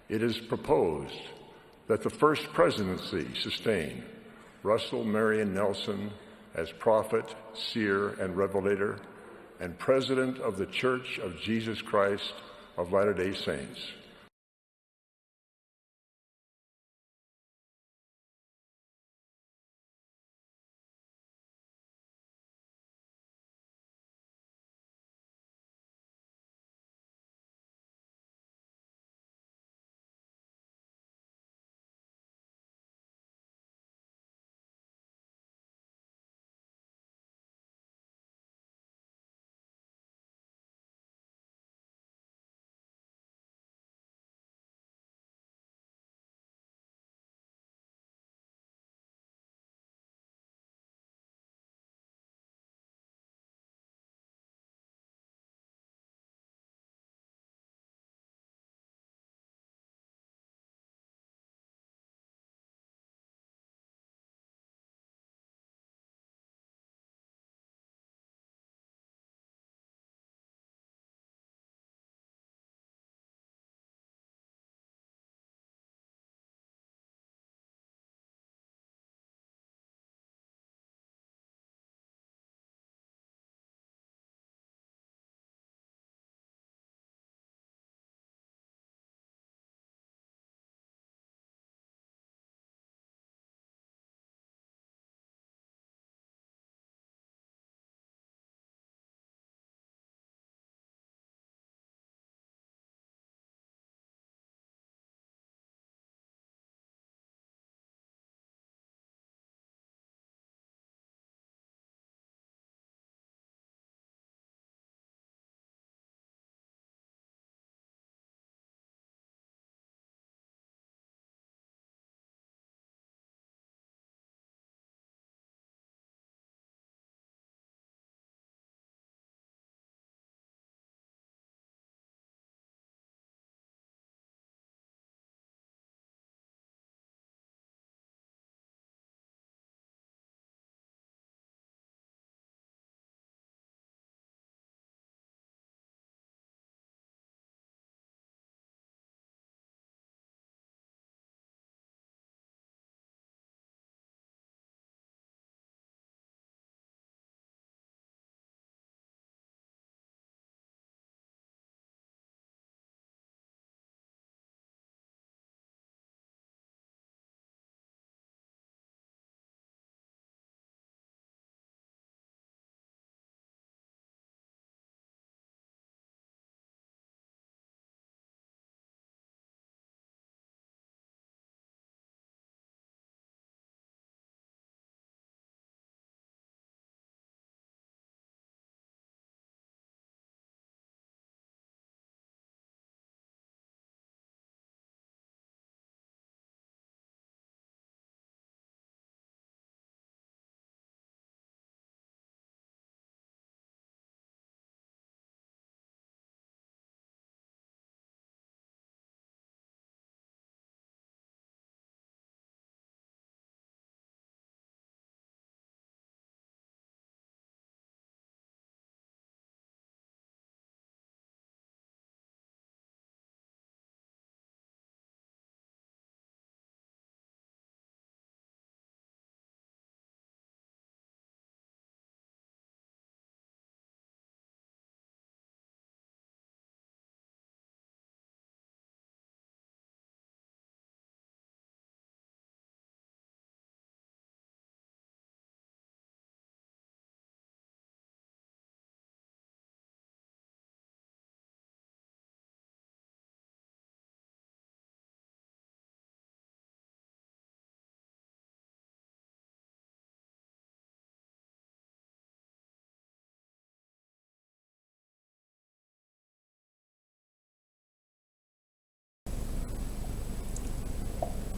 it is proposed that the first presidency sustain Russell Marion Nelson as prophet, seer, and revelator, and president of the Church of Jesus Christ of Latter-day Saints.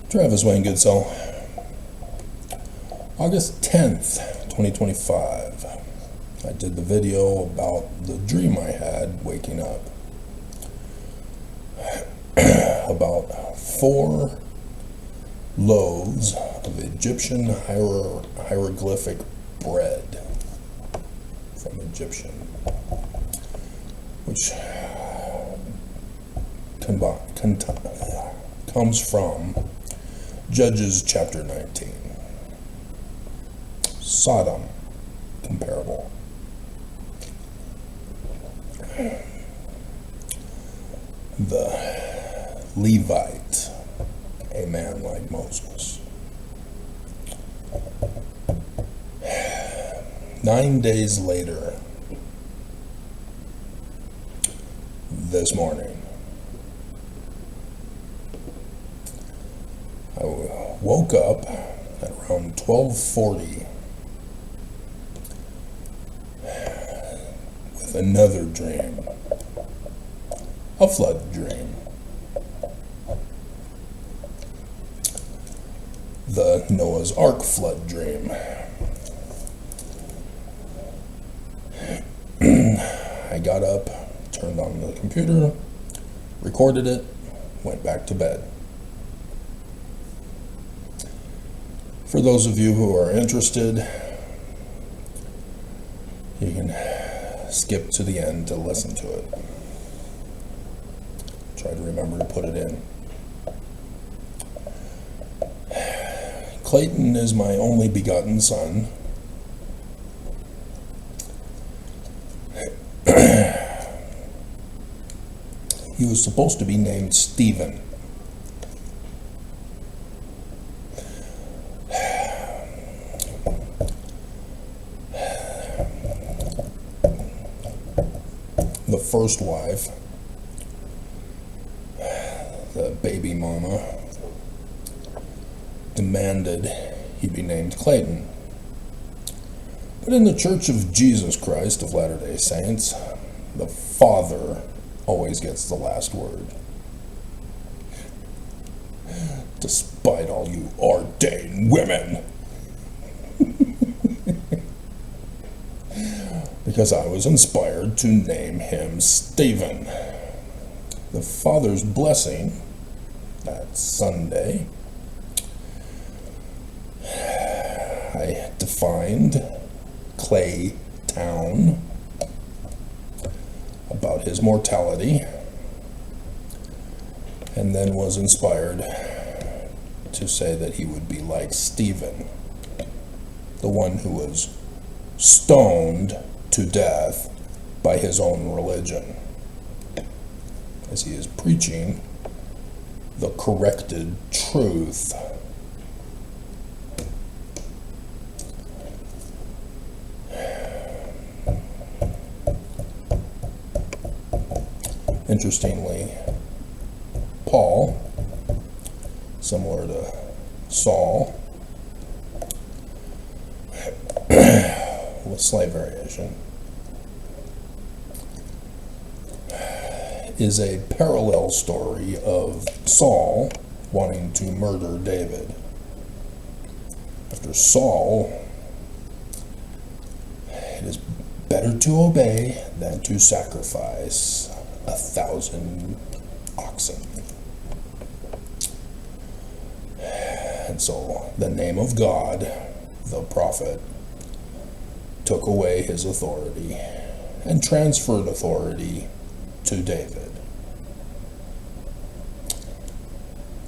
Travis Wayne Goodsell, August 10th, 2025. I did the video about the dream I had waking up about 4 loaves of Egyptian hieroglyphic bread from Egyptian, which comes from Judges chapter 19. Sodom comparable. The Levite, a man like Moses. 9 days later, this morning, I woke up at around 12:40 with another dream, a flood dream. The Noah's Ark flood dream. I got up, turned on the computer, recorded it, went back to bed. For those of you who are interested, you can skip to the end to listen to it. Try to remember to put it in. Clayton is my only begotten son. He was supposed to be named Stephen. The first wife, the baby mama, demanded he be named Clayton. But in the Church of Jesus Christ of Latter-day Saints, the father always gets the last word. Despite all you ordained women. Because I was inspired to name him Stephen. The father's blessing that Sunday, I defined Clay Town, about his mortality, and then was inspired to say that he would be like Stephen, the one who was stoned to death by his own religion, as he is preaching the corrected truth. Interestingly, Paul, similar to Saul, with slight variation, is a parallel story of Saul wanting to murder David. After Saul, it is better to obey than to sacrifice 1,000 oxen. And so the name of God, the prophet, took away his authority and transferred authority to David,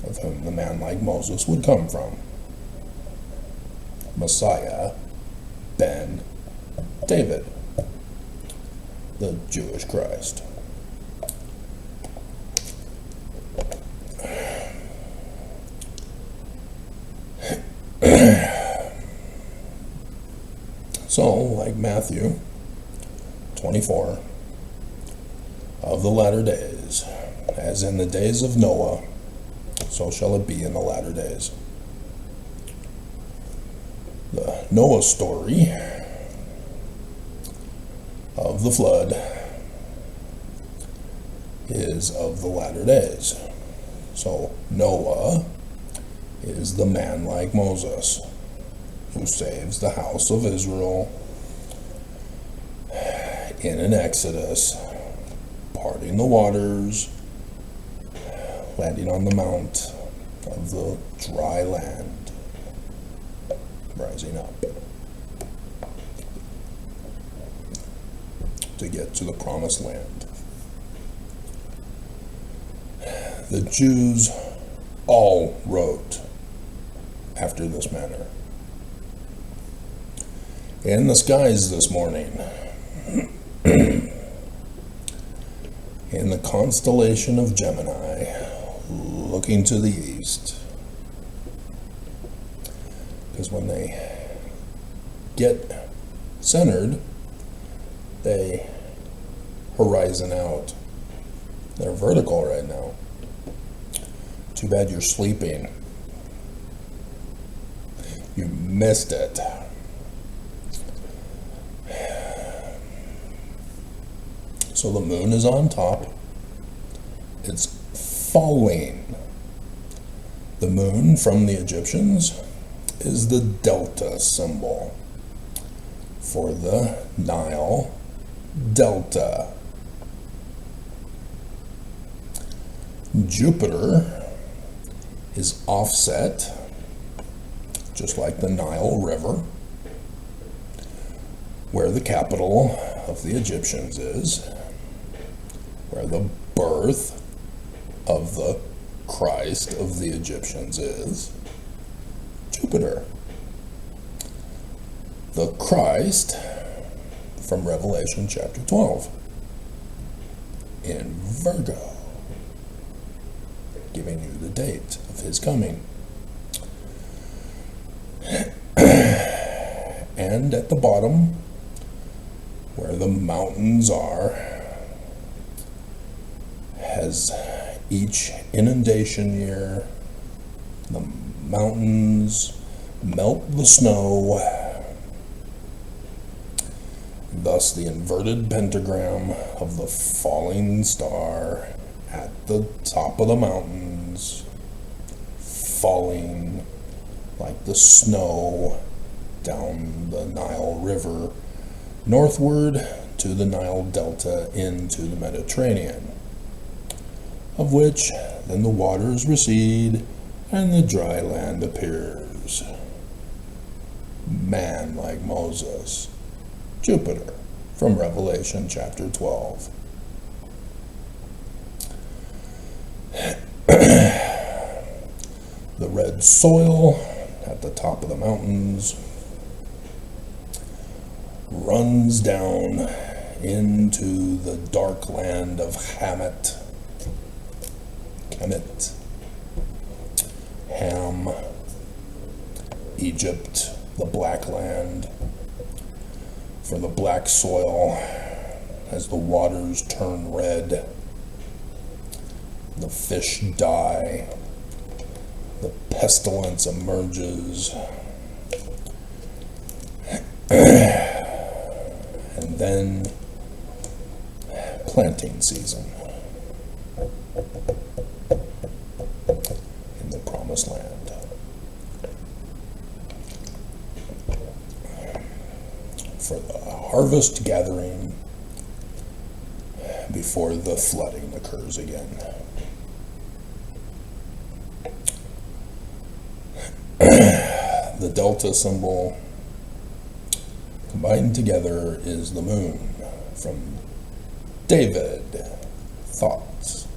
of whom the man like Moses would come from. Messiah ben David, the Jewish Christ. So, like Matthew 24, of the latter days, as in the days of Noah, so shall it be in the latter days. The Noah story of the flood is of the latter days. So Noah is the man like Moses, who saves the house of Israel in an exodus, parting the waters, landing on the mount of the dry land, rising up to get to the promised land. The Jews all wrote after this manner. In the skies this morning, in the constellation of Gemini, looking to the east, because when they get centered, they horizon out. They're vertical right now. Too bad you're sleeping. You missed it. So the moon is on top. It's falling. The moon from the Egyptians is the delta symbol for the Nile Delta. Jupiter is offset, just like the Nile River, where the capital of the Egyptians is, where the birth of the Christ of the Egyptians is, Jupiter. The Christ from Revelation chapter 12 in Virgo, giving you the date of his coming. And at the bottom, where the mountains are, has each inundation year, the mountains melt the snow, thus the inverted pentagram of the falling star at the top of the mountains, falling like the snow down the Nile River, northward to the Nile Delta into the Mediterranean, of which then the waters recede and the dry land appears. Man like Moses, Jupiter, from Revelation chapter 12. The red soil at the top of the mountains runs down into the dark land of Kemet, Ham, Egypt, the black land. For the black soil, as the waters turn red, the fish die, the pestilence emerges, and then planting season in the promised land. For the harvest gathering before the flooding occurs again. The delta symbol combined together is the moon from David, Thoth,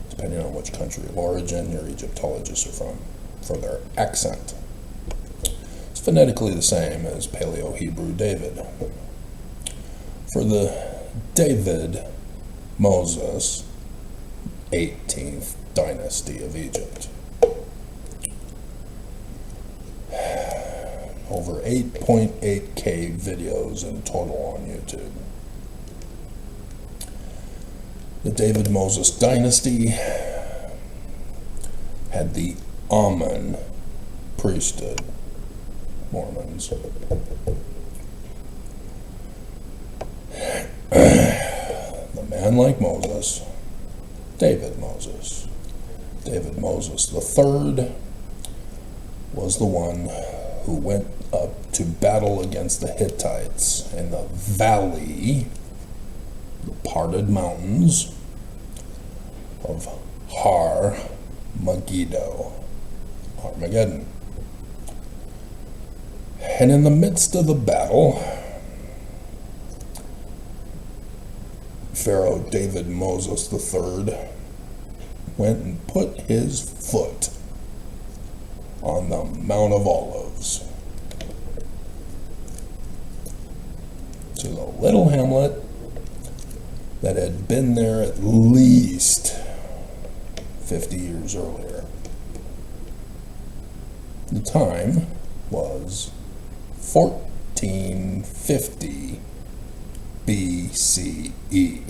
depending on which country of origin your Egyptologists are from, for their accent. It's phonetically the same as Paleo-Hebrew David. For the David, Moses, 18th dynasty of Egypt. Over 8.8K videos in total on YouTube. The David Moses dynasty had the Amun priesthood, Mormons. The man like Moses, David Moses. David Moses III was the one who went up to battle against the Hittites in the valley, the parted mountains of Har Megiddo, Armageddon. And in the midst of the battle, Pharaoh David Moses III went and put his foot on the Mount of Olives to the little hamlet that had been there at least 50 years earlier. The time was 1450 BCE.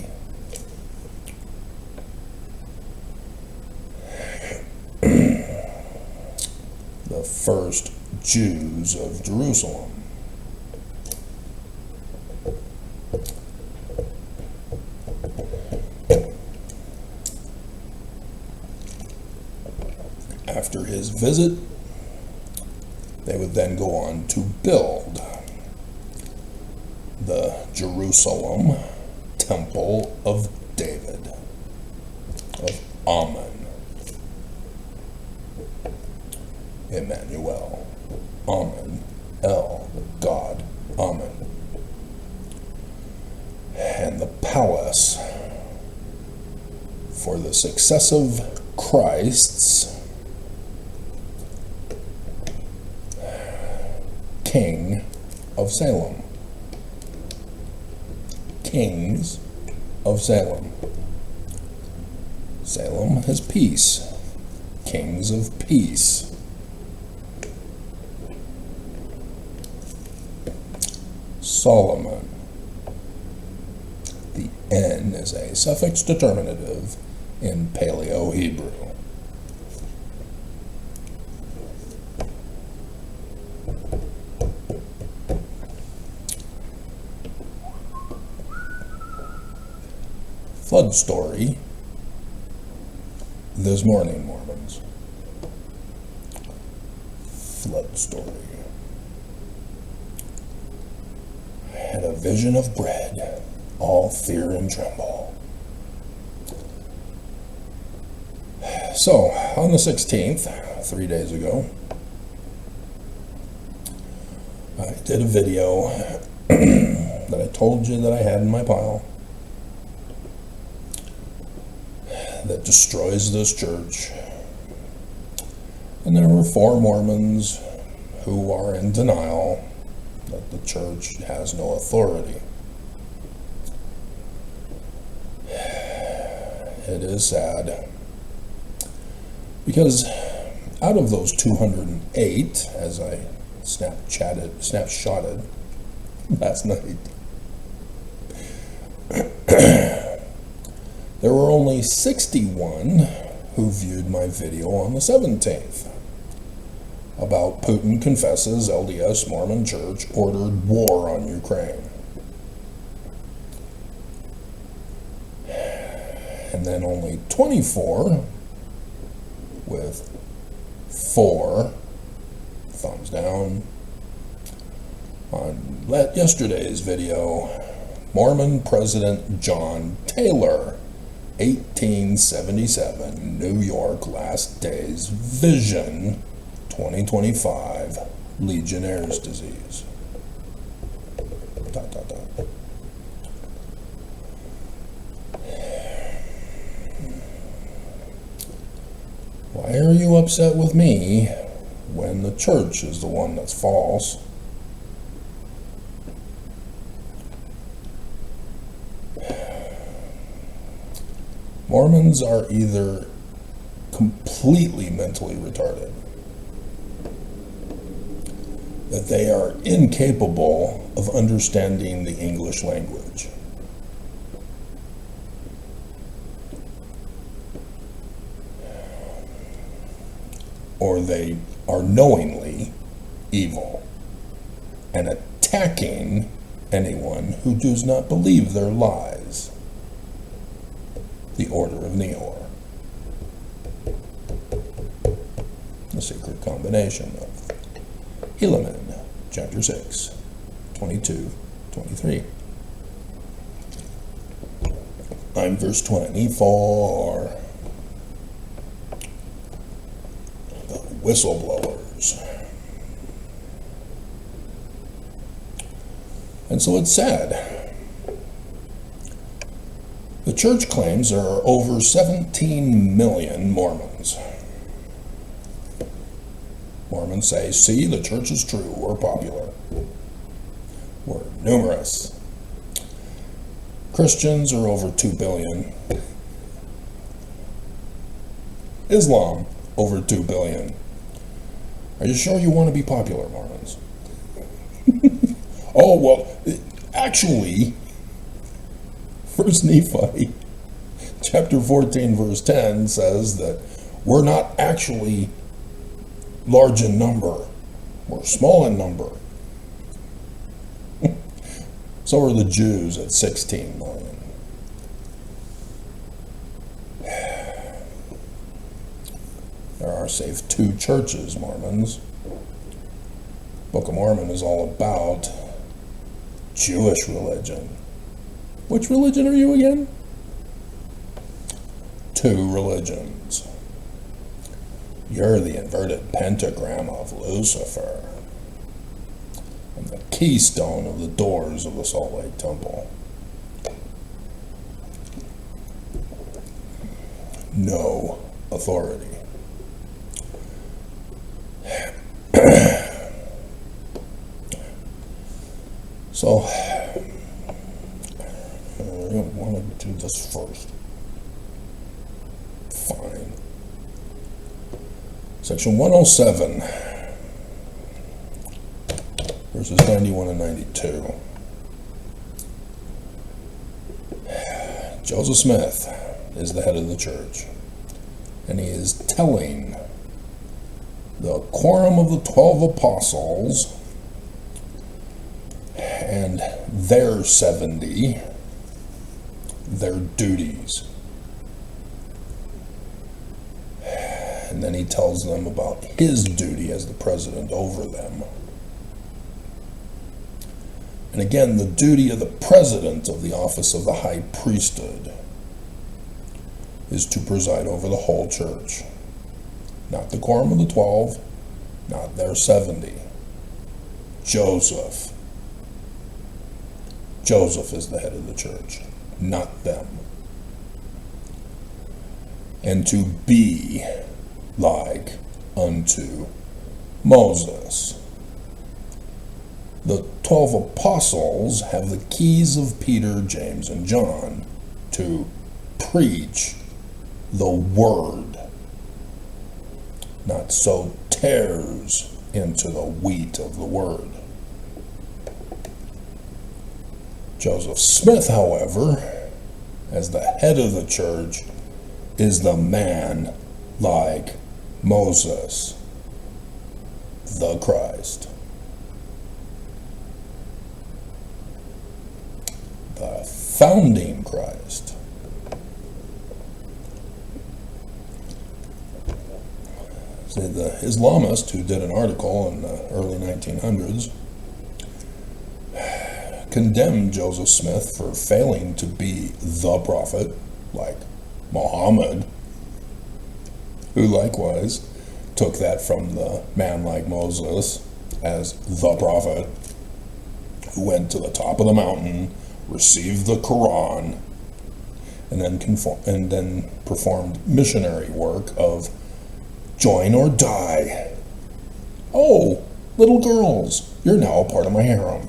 The first Jews of Jerusalem. After his visit, they would then go on to build the Jerusalem Temple of David, of Ammon. Emmanuel, Ammon, El, God, Ammon. And the palace for the successive Christs, King of Salem. Kings of Salem. Salem has peace. Kings of peace. Solomon. The N is a suffix determinative in Paleo-Hebrew. Flood story this morning, Mormons. Flood story. Had a vision of bread, all fear and tremble. So, on the 16th, 3 days ago, I did a video that I told you that I had in my pile that destroys this church. And there were 4 Mormons who are in denial that the church has no authority. It is sad, because out of those 208, as I snapshotted last night, there were only 61 who viewed my video on the 17th about Putin confesses LDS Mormon Church ordered war on Ukraine. And then only 24 with 4 thumbs down on yesterday's video. Mormon President John Taylor, 1877, New York, last days, vision, 2025, Legionnaire's disease. ... Why are you upset with me when the church is the one that's false? Mormons are either completely mentally retarded, that they are incapable of understanding the English language, or they are knowingly evil and attacking anyone who does not believe their lies. The Order of Neor. The secret combination of Helaman, chapter 6, 22, 23. I'm verse 24. The whistleblowers. And so it's sad. The church claims there are over 17 million Mormons. Mormons say, see, the church is true, we're popular. We're numerous. Christians are over 2 billion. Islam, over 2 billion. Are you sure you want to be popular, Mormons? Oh, well, actually, 1 Nephi, chapter 14, verse 10 says that we're not actually large in number. We're small in number. So are the Jews at 16 million. There are, save 2 churches, Mormons. Book of Mormon is all about Jewish religion. Which religion are you again? 2 religions. You're the inverted pentagram of Lucifer and the keystone of the doors of the Salt Lake Temple. No authority. So, I want to do this first. Fine. Section 107, verses 91 and 92. Joseph Smith is the head of the church, and he is telling the quorum of the 12 apostles and their 70 their duties. And then he tells them about his duty as the president over them. And again, the duty of the president of the office of the high priesthood is to preside over the whole church. Not the quorum of the 12, not their 70. Joseph. Joseph is the head of the church, not them. And to be like unto Moses. The 12 apostles have the keys of Peter, James, and John to preach the word, not sow tares into the wheat of the word. Joseph Smith, however, as the head of the church, is the man like Moses, the Christ. The founding Christ. See, the Islamist who did an article in the early 1900s condemned Joseph Smith for failing to be the prophet, like Muhammad, who likewise took that from the man like Moses as the prophet, who went to the top of the mountain, received the Quran, and then performed missionary work of join or die. Oh, little girls, you're now a part of my harem.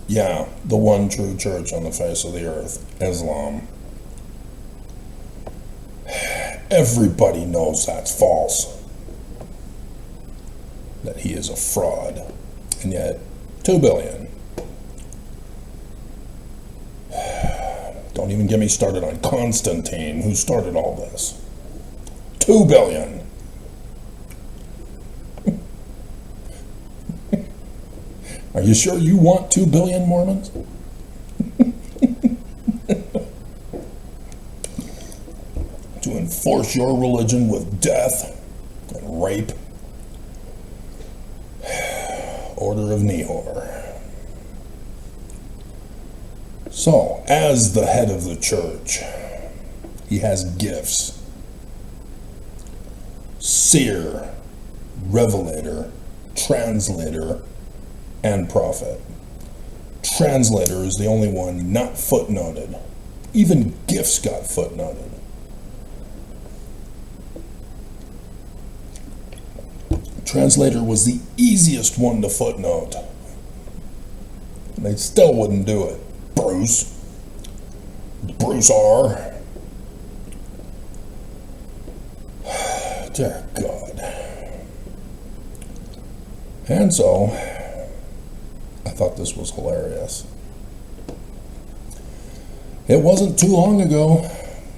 Yeah, the one true church on the face of the earth, Islam. Everybody knows that's false. That he is a fraud. And yet, 2 billion. Don't even get me started on Constantine, who started all this. 2 billion. Are you sure you want 2 billion Mormons? To enforce your religion with death and rape? Order of Nehor. So, as the head of the church, he has gifts. Seer, Revelator, Translator, and prophet. Translator is the only one not footnoted. Even gifts got footnoted. Translator was the easiest one to footnote. And they still wouldn't do it. Bruce R. Dear God. And so, I thought this was hilarious. It wasn't too long ago,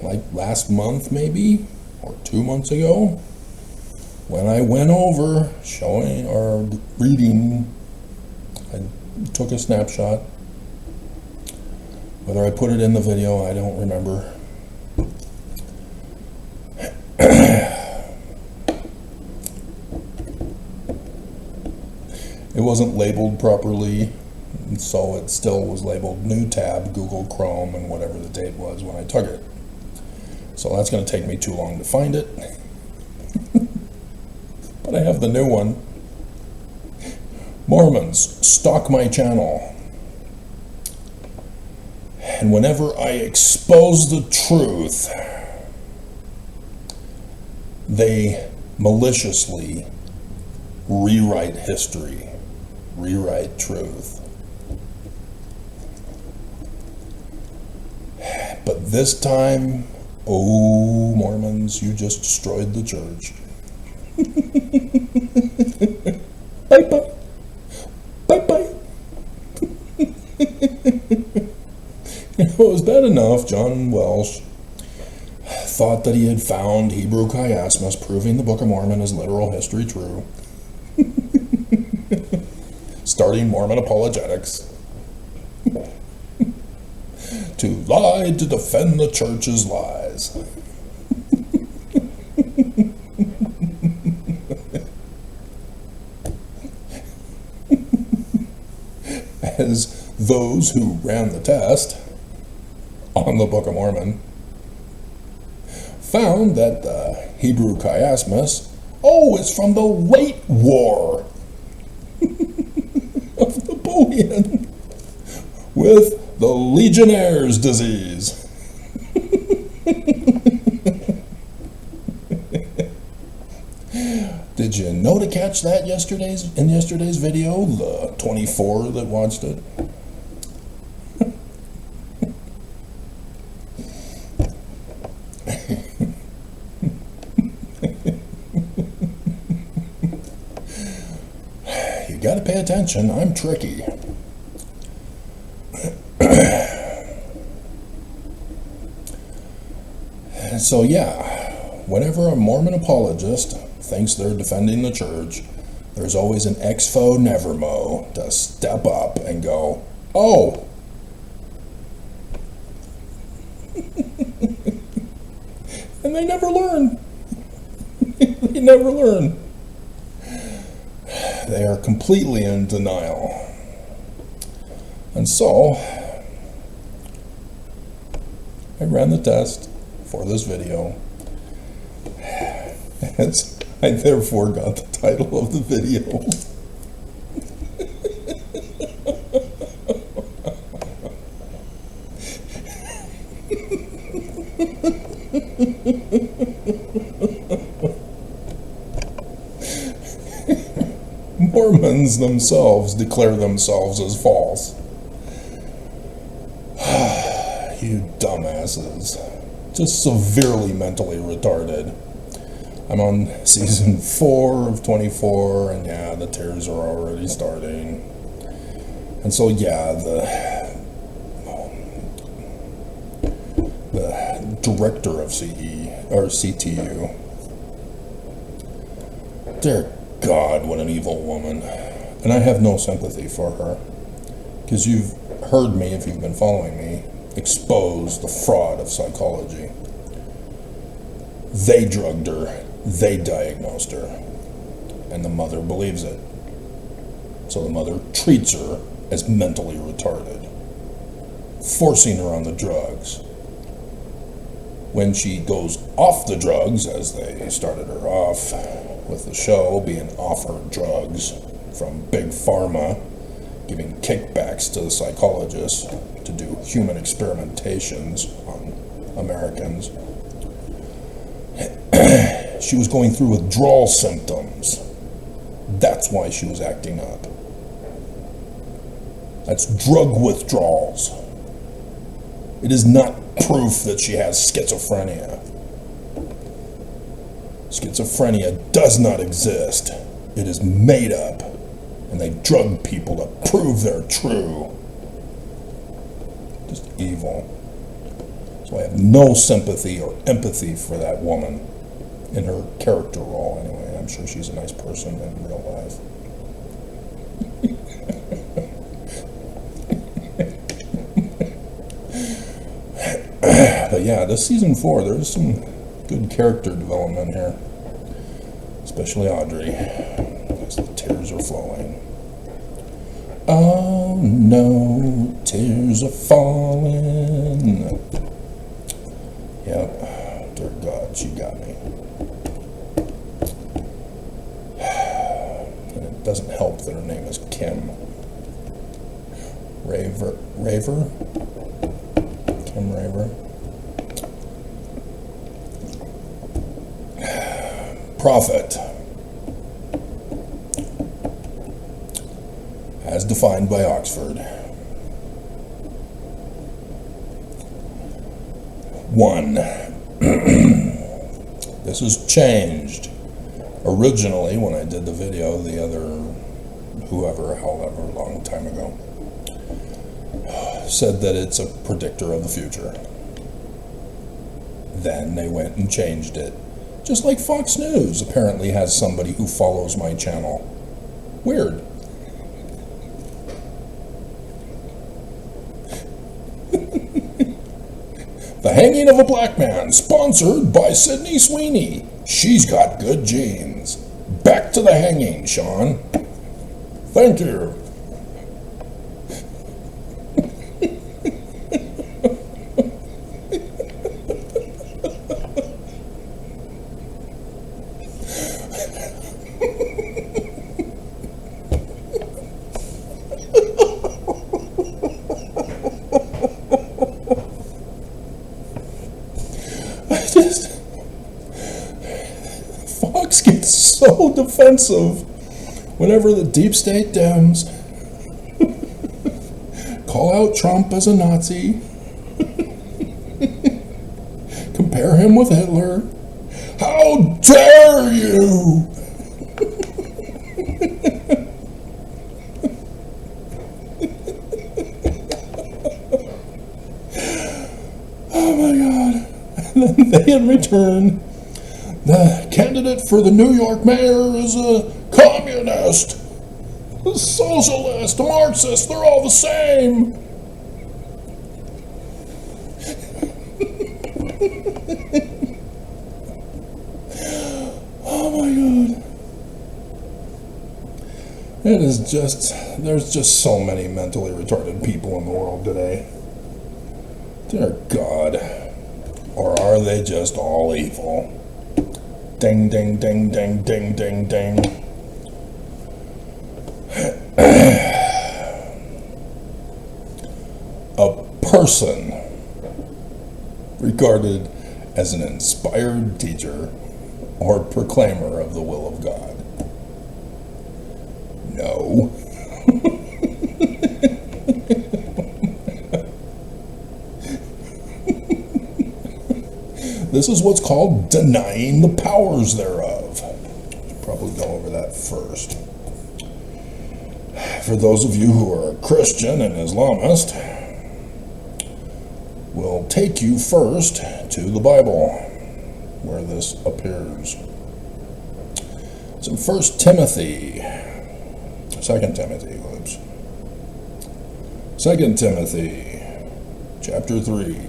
like last month maybe, or 2 months ago, when I went over showing or reading, I took a snapshot. Whether I put it in the video, I don't remember. It wasn't labeled properly, so it still was labeled New Tab, Google Chrome, and whatever the date was when I took it. So that's going to take me too long to find it. But I have the new one. Mormons, stalk my channel. And whenever I expose the truth, they maliciously rewrite history, rewrite truth. But this time, oh, Mormons, you just destroyed the church. Bye-bye. Bye-bye. It was bad enough John Welsh thought that he had found Hebrew chiasmus proving the Book of Mormon is literal history true. Starting Mormon apologetics. To lie to defend the church's lies. As those who ran the test on the Book of Mormon found that the Hebrew chiasmus, is from the late war of Napoleon with the Legionnaire's disease. Did you know to catch that in yesterday's video, the 24 that watched it? You gotta pay attention, I'm tricky. So yeah, whenever a Mormon apologist thinks they're defending the church, there's always an exfo nevermo to step up and go, oh. And they never learn. They never learn. They are completely in denial. And so, I ran the test for this video. I therefore got the title of the video. Mormons themselves declare themselves as false. You dumbasses. Just severely mentally retarded. I'm on season 4 of 24, and yeah, the tears are already starting. And so yeah, the director of CTU. Dear God, what an evil woman. And I have no sympathy for her. Because you've heard me, if you've been following me, expose the fraud of psychology. They drugged her. They diagnosed her. And the mother believes it. So the mother treats her as mentally retarded, forcing her on the drugs. When she goes off the drugs, as they started her off with the show, being offered drugs from Big Pharma giving kickbacks to the psychologists to do human experimentations on Americans. She was going through withdrawal symptoms. That's why she was acting up. That's drug withdrawals. It is not proof that she has schizophrenia. Schizophrenia does not exist. It is made up, and they drug people to prove they're true. Just evil. So I have no sympathy or empathy for that woman in her character role anyway. I'm sure she's a nice person in real life. But yeah, this season 4, there's some good character development here. Especially Audrey, as the tears are flowing. Oh no, tears are falling. Yep, dear God, she got me. And it doesn't help that her name is Kim. Raver? Kim Raver? Prophet, as defined by Oxford. 1. This has changed. Originally, when I did the video, the other however long time ago, said that it's a predictor of the future. Then they went and changed it. Just like Fox News apparently has somebody who follows my channel. Weird. The Hanging of a Black Man, sponsored by Sydney Sweeney. She's got good genes. Back to the hanging, Sean. Thank you. Fox gets so defensive whenever the deep state Dems call out Trump as a Nazi, compare him with Hitler. How dare you! Oh my God. And then they in return, the candidate for the New York mayor is a communist, a socialist, a Marxist, they're all the same. Oh my God. It is just, there's just so many mentally retarded people in the world today. Dear God. Or are they just all evil? Ding, ding, ding, ding, ding, ding, ding. A person regarded as an inspired teacher or proclaimer of the will of God. No. This is what's called denying the powers thereof. Should probably go over that first. For those of you who are Christian and Islamist, we'll take you first to the Bible, where this appears. It's in 1 Timothy, 2 Timothy, chapter 3.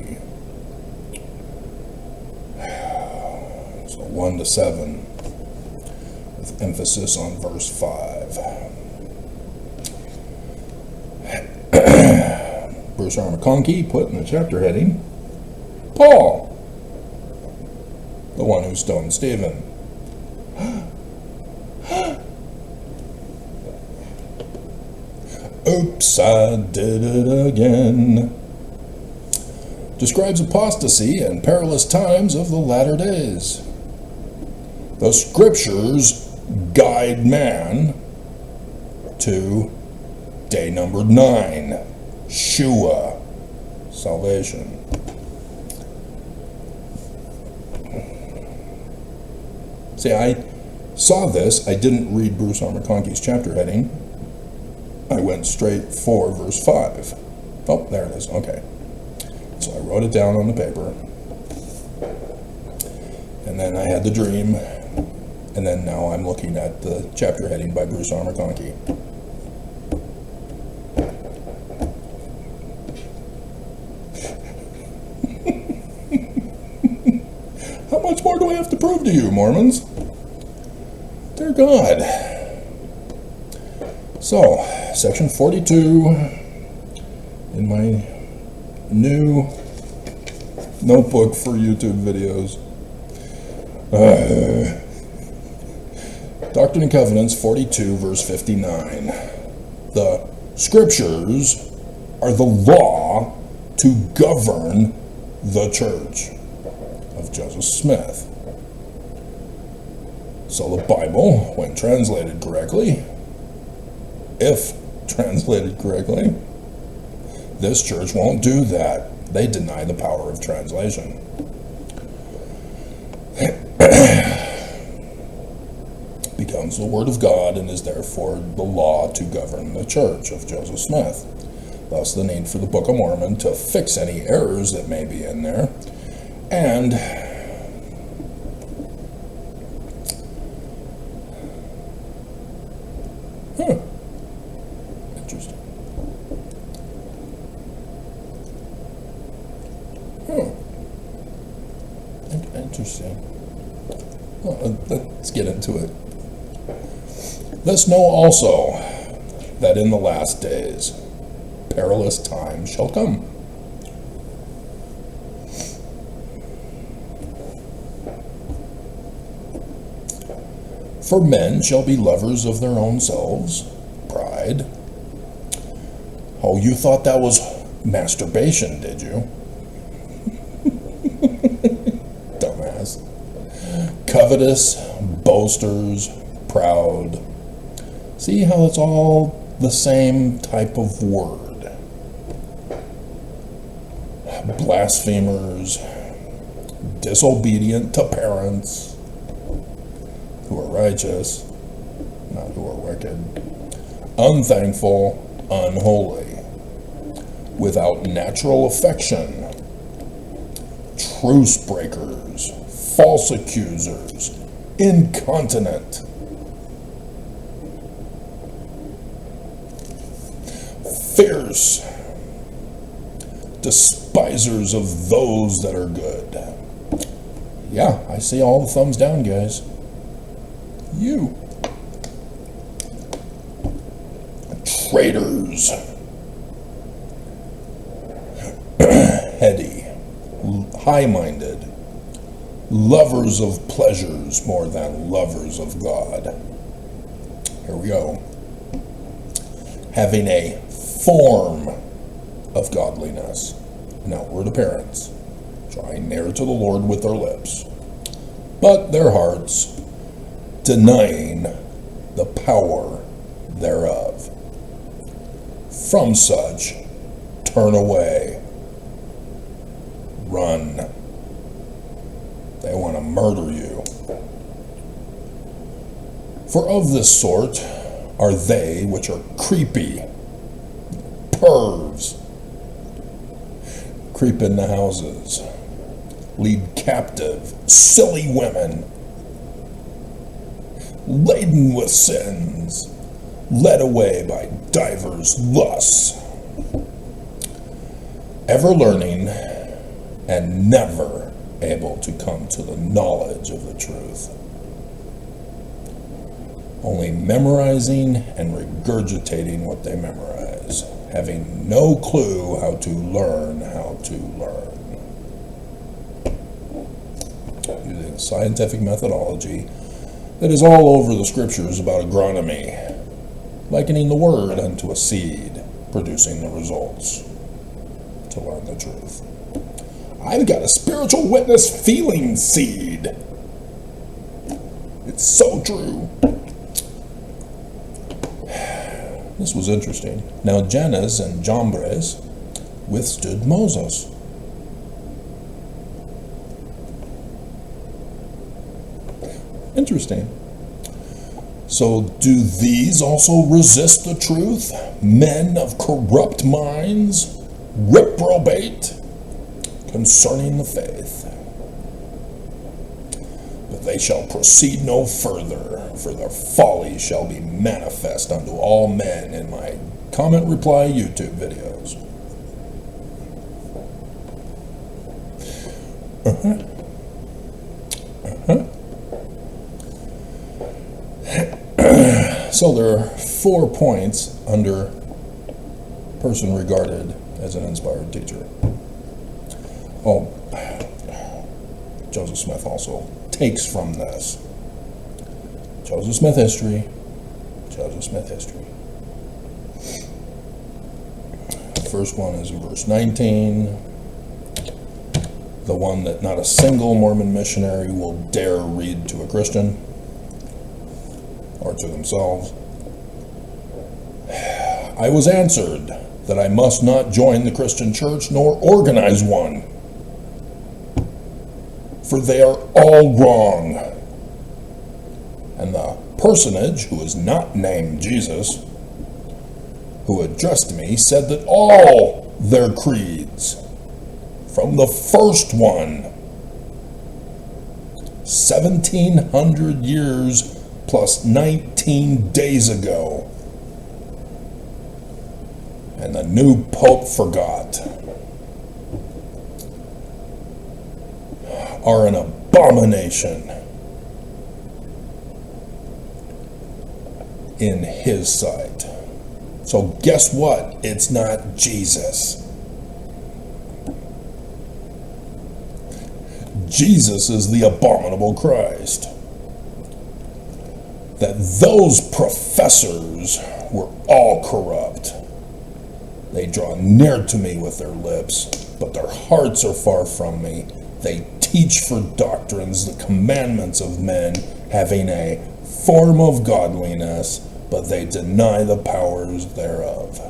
1 to 7, with emphasis on verse 5. Bruce R. McConkie put in the chapter heading, Paul, the one who stoned Stephen. Oops, I did it again. Describes apostasy and perilous times of the latter days. The scriptures guide man to day number 9, Shua, salvation. See, I saw this. I didn't read Bruce R. McConkie's chapter heading. I went straight for verse 5. Oh, there it is. Okay. So I wrote it down on the paper. And then I had the dream. And then now I'm looking at the chapter heading by Bruce R. McConkie. How much more do I have to prove to you, Mormons? Dear God. So, section 42 in my new notebook for YouTube videos. Doctrine and Covenants 42, verse 59. The scriptures are the law to govern the church of Joseph Smith. So the Bible, when translated correctly, if translated correctly, this church won't do that. They deny the power of translation. Becomes the Word of God and is therefore the law to govern the church of Joseph Smith. Thus the need for the Book of Mormon to fix any errors that may be in there. And interesting. Interesting. Well, let's get into it. Let's know also that in the last days, perilous times shall come. For men shall be lovers of their own selves, pride. Oh, you thought that was masturbation, did you? Dumbass. Covetous, boasters, proud. See how it's all the same type of word. Blasphemers, disobedient to parents, who are righteous, not who are wicked, unthankful, unholy, without natural affection, truce breakers, false accusers, incontinent, fierce, despisers of those that are good. Yeah, I see all the thumbs down, guys. You. Traitors. Heady. High-minded. Lovers of pleasures more than lovers of God. Here we go. Having a form of godliness, an outward appearance, drawing near to the Lord with their lips, but their hearts denying the power thereof. From such, turn away, run. They want to murder you. For of this sort are they which are creepy, pervs, creep into houses, lead captive silly women, laden with sins, led away by divers lusts, ever learning and never able to come to the knowledge of the truth, only memorizing and regurgitating what they memorize, having no clue how to learn how to learn. Using a scientific methodology that is all over the scriptures about agronomy, likening the word unto a seed, producing the results to learn the truth. I've got a spiritual witness feeling seed. It's so true. This was interesting. Now Jannes and Jambres withstood Moses. Interesting. So do these also resist the truth? Men of corrupt minds, reprobate concerning the faith. But they shall proceed no further, for their folly shall be manifest unto all men in my comment reply YouTube videos. So there are 4 points under person regarded as an inspired teacher. Oh, Joseph Smith also takes from this. Joseph Smith history. Joseph Smith history. The first one is in verse 19. The one that not a single Mormon missionary will dare read to a Christian or to themselves. I was answered that I must not join the Christian church nor organize one, for they are all wrong. And the personage, who is not named Jesus, who addressed me, said that all their creeds, from the first one, 1700 years plus 19 days ago, and the new Pope forgot, are an abomination in his sight. So guess what? It's not Jesus. Jesus is the abominable Christ. That those professors were all corrupt. They draw near to me with their lips, but their hearts are far from me. They teach for doctrines the commandments of men, having a form of godliness, but they deny the powers thereof.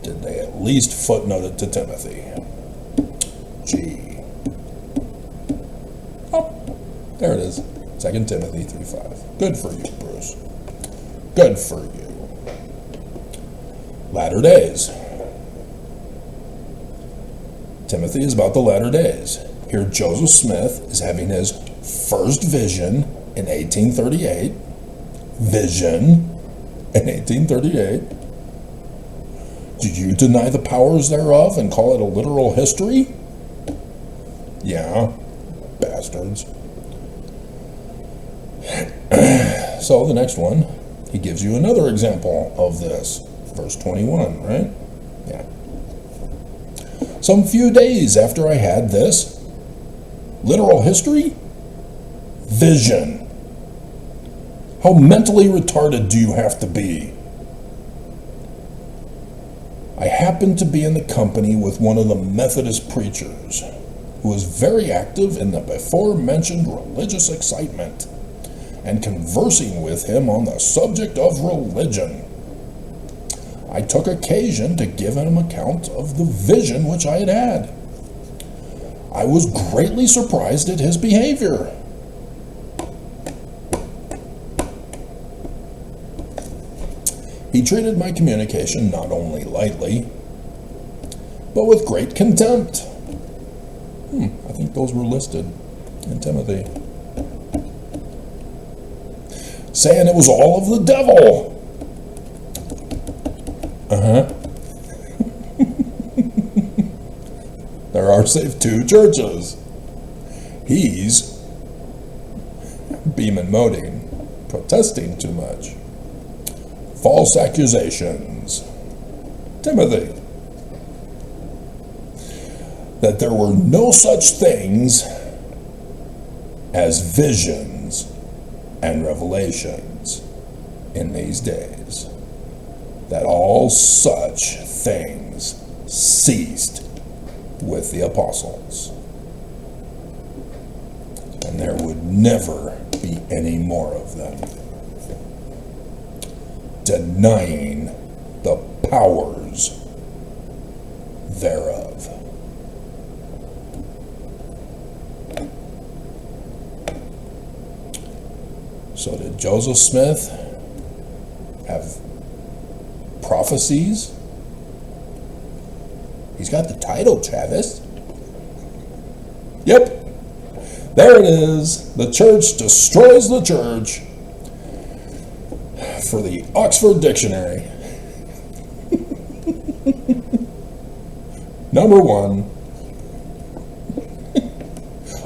Did they at least footnote it to Timothy? Gee. Oh, there it is. 2 Timothy 3:5. Good for you, Bruce. Good for you. Latter days. Timothy is about the latter days. Here Joseph Smith is having his first vision in 1838. Vision in 1838. Do you deny the powers thereof and call it a literal history? Yeah, bastards. So the next one, he gives you another example of this. Verse 21, right? Yeah. Some few days after I had this, literal history, vision. How mentally retarded do you have to be? I happened to be in the company with one of the Methodist preachers who was very active in the before-mentioned religious excitement and conversing with him on the subject of religion. I took occasion to give him an account of the vision which I had had. I was greatly surprised at his behavior. He treated my communication not only lightly, but with great contempt. I think those were listed in Timothy. Saying it was all of the devil. There are save 2 churches. He's beaming moding, protesting too much. False accusations. Timothy. That there were no such things as visions and revelations in these days. that all such things ceased with the apostles. And there would never be any more of them, denying the powers thereof. So did Joseph Smith have prophecies? He's got the title, Travis. Yep. There it is. The church destroys the church for the Oxford Dictionary. Number 1.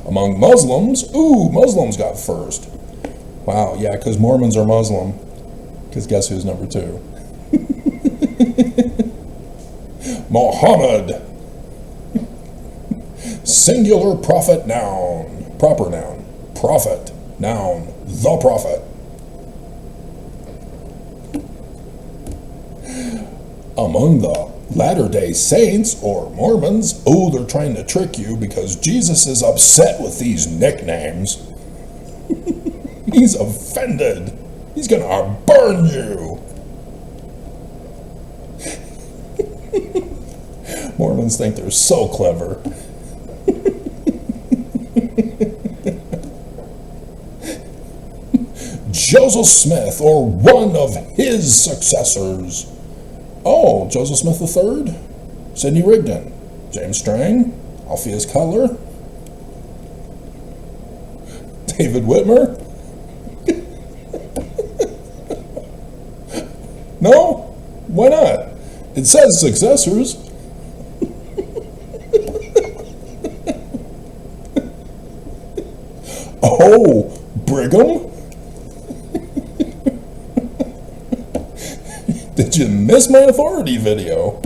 Among Muslims, Muslims got first. Wow, yeah, because Mormons are Muslim. Because guess who's number 2? Muhammad. Singular prophet noun. Proper noun. Prophet. Noun. The prophet. Among the Latter-day Saints or Mormons, they're trying to trick you because Jesus is upset with these nicknames. He's offended. He's gonna burn you. Mormons think they're so clever. Joseph Smith, or one of his successors. Oh, Joseph Smith III, Sidney Rigdon, James Strang, Alpheus Cutler, David Whitmer. No? Why not? It says successors. Oh, Brigham? Did you miss my authority video?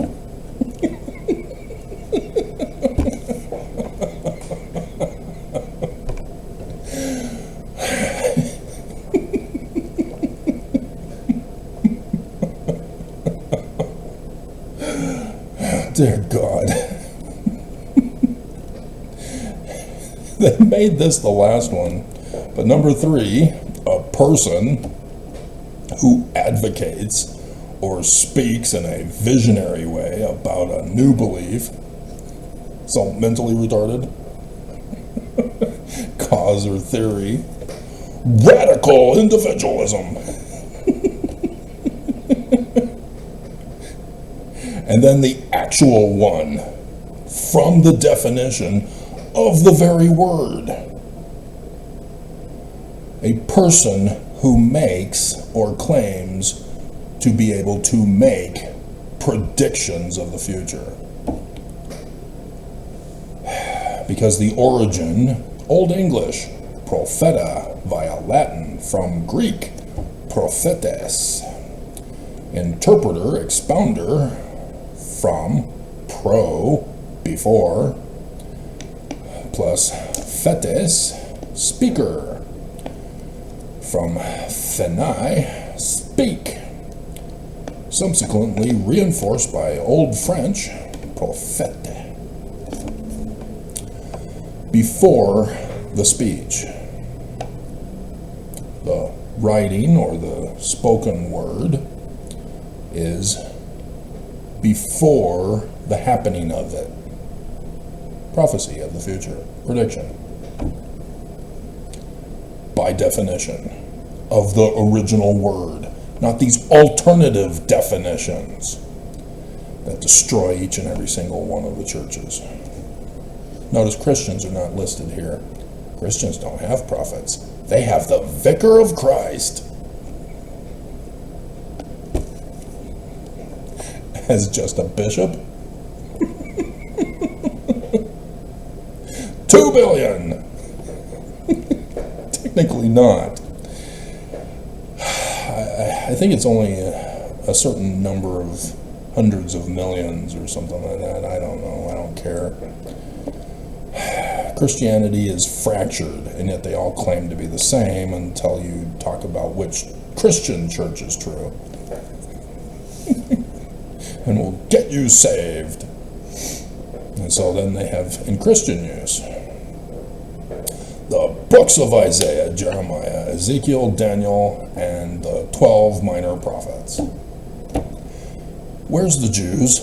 Dear God. They made this the last one. But number 3, a person who advocates or speaks in a visionary way about a new belief. So mentally retarded. Cause or theory. Radical individualism. And then the actual one from the definition of the very word. A person who makes or claims to be able to make predictions of the future. Because the origin, Old English, propheta, via Latin, from Greek, prophetes, interpreter, expounder, from pro, before, plus fetes, speaker, from phenai, speak, subsequently reinforced by Old French, prophète, before the speech. The writing or the spoken word is before the happening of it. Prophecy of the future, prediction. By definition of the original word, not these alternative definitions that destroy each and every single one of the churches. Notice Christians are not listed here. Christians don't have prophets. They have the Vicar of Christ as just a bishop. 2 billion. Technically not. I think it's only a certain number of hundreds of millions or something like that. I don't know. I don't care. Christianity is fractured, and yet they all claim to be the same until you talk about which Christian church is true. and will get you saved. And so then they have in Christian use the books of Isaiah, Jeremiah, Ezekiel, Daniel, and the 12 minor prophets. Where's the Jews?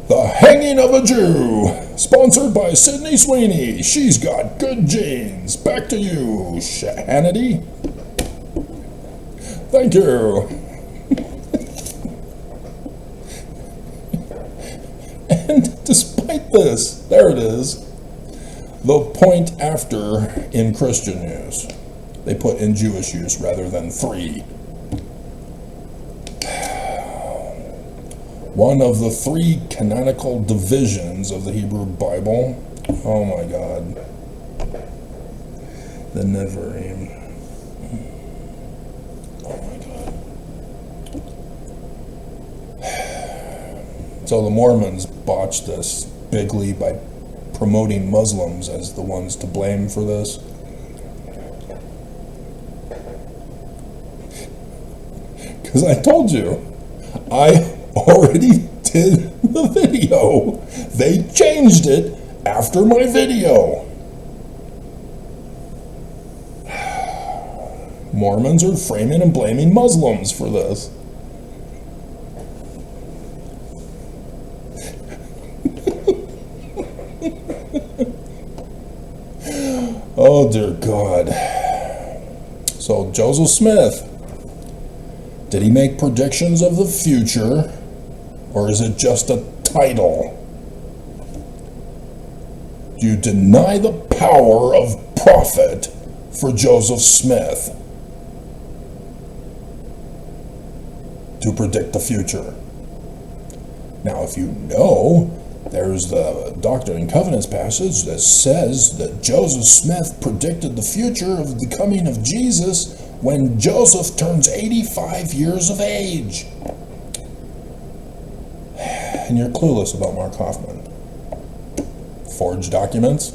The Hanging of a Jew, sponsored by Sydney Sweeney. She's got good genes. Back to you, Hannity. Thank you. And despite this, there it is, the point after in Christian use. They put in Jewish use rather than 3. One of the 3 canonical divisions of the Hebrew Bible. Oh my God. The Nevi'im. Oh my God. So the Mormons botched this bigly by promoting Muslims as the ones to blame for this. Because I told you, I already did the video. They changed it after my video. Mormons are framing and blaming Muslims for this. Oh dear God. So Joseph Smith, did he make predictions of the future? Or is it just a title? Do you deny the power of prophet for Joseph Smith to predict the future? Now, if you know, there's the Doctrine and Covenants passage that says that Joseph Smith predicted the future of the coming of Jesus when Joseph turns 85 years of age. And you're clueless about Mark Hoffman. Forged documents?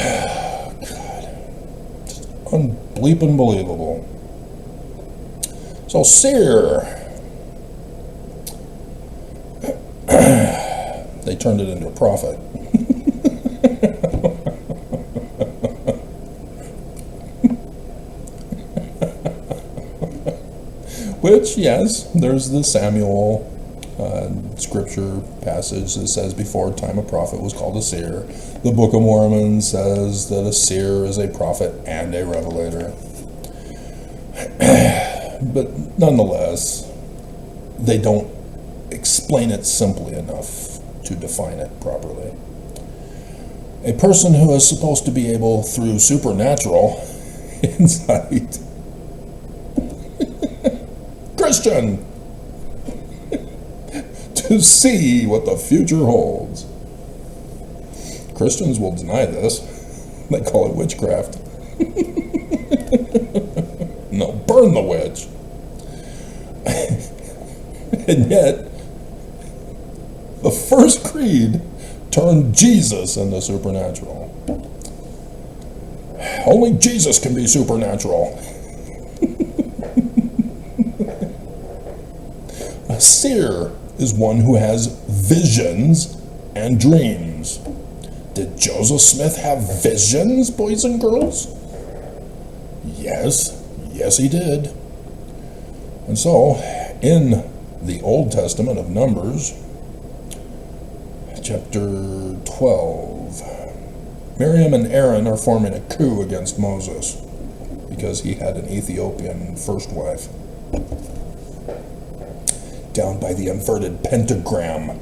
God. Just unbleeping believable. So Seer. They turned it into a prophet. Which, yes, there's the Samuel scripture passage that says before time a prophet was called a seer. The Book of Mormon says that a seer is a prophet and a revelator. But nonetheless, they don't explain it simply enough to define it properly. A person who is supposed to be able, through supernatural insight, Christian, to see what the future holds. Christians will deny this. They call it witchcraft. No, burn the witch. And yet, the first creed turned Jesus into supernatural. Only Jesus can be supernatural. A seer is one who has visions and dreams. Did Joseph Smith have visions, boys and girls? Yes he did. And so, in the Old Testament of Numbers, chapter 12, Miriam and Aaron are forming a coup against Moses because he had an Ethiopian first wife. Down by the inverted pentagram.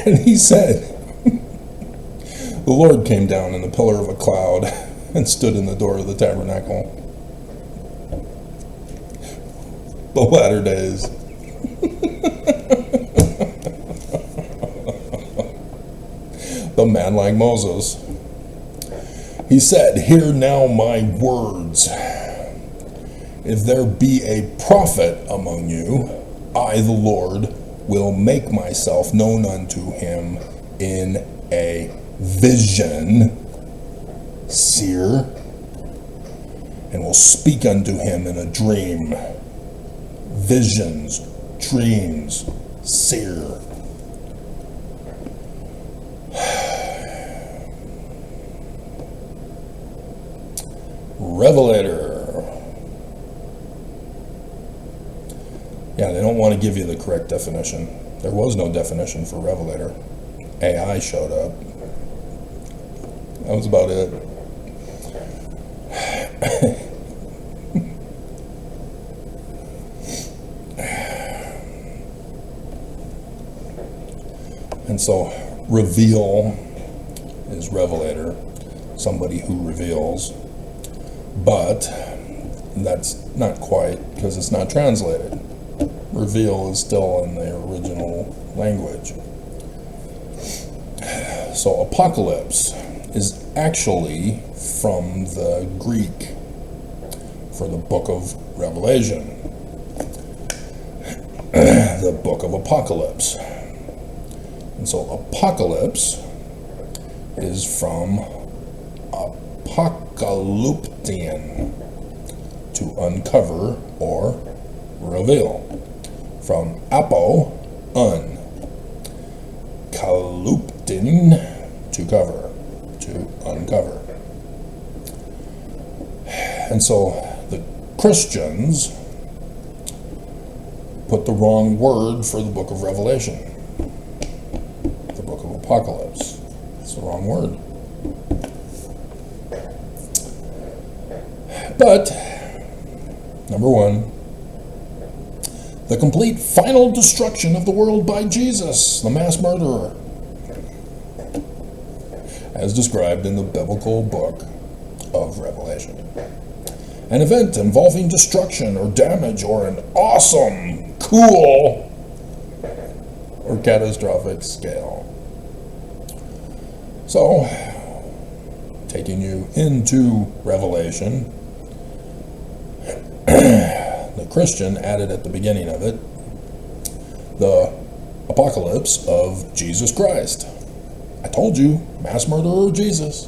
And he said, The Lord came down in a pillar of a cloud and stood in the door of the tabernacle. The latter days. The man like Moses. He said, "Hear now my words. If there be a prophet among you, I, the Lord, will make myself known unto him in a vision," seer, "and will speak unto him in a dream." Visions, dreams, seer. Revelator. Yeah, they don't want to give you the correct definition. There was no definition for Revelator. AI showed up. That was about it. And so, reveal is Revelator, somebody who reveals. But that's not quite, because it's not translated. Reveal is still in the original language. So apocalypse is actually from the Greek for the book of Revelation, the book of Apocalypse. And so apocalypse is from apocalyptian, to uncover or reveal. From apo, un. Kaluptin, to cover, to uncover. And so the Christians put the wrong word for the book of Revelation. The book of Apocalypse. It's the wrong word. But, number one, the complete final destruction of the world by Jesus, the mass murderer, as described in the biblical book of Revelation. An event involving destruction or damage or an awesome, cool, or catastrophic scale. So, taking you into Revelation, the Christian added at the beginning of it the apocalypse of Jesus Christ. I told you, mass murderer Jesus,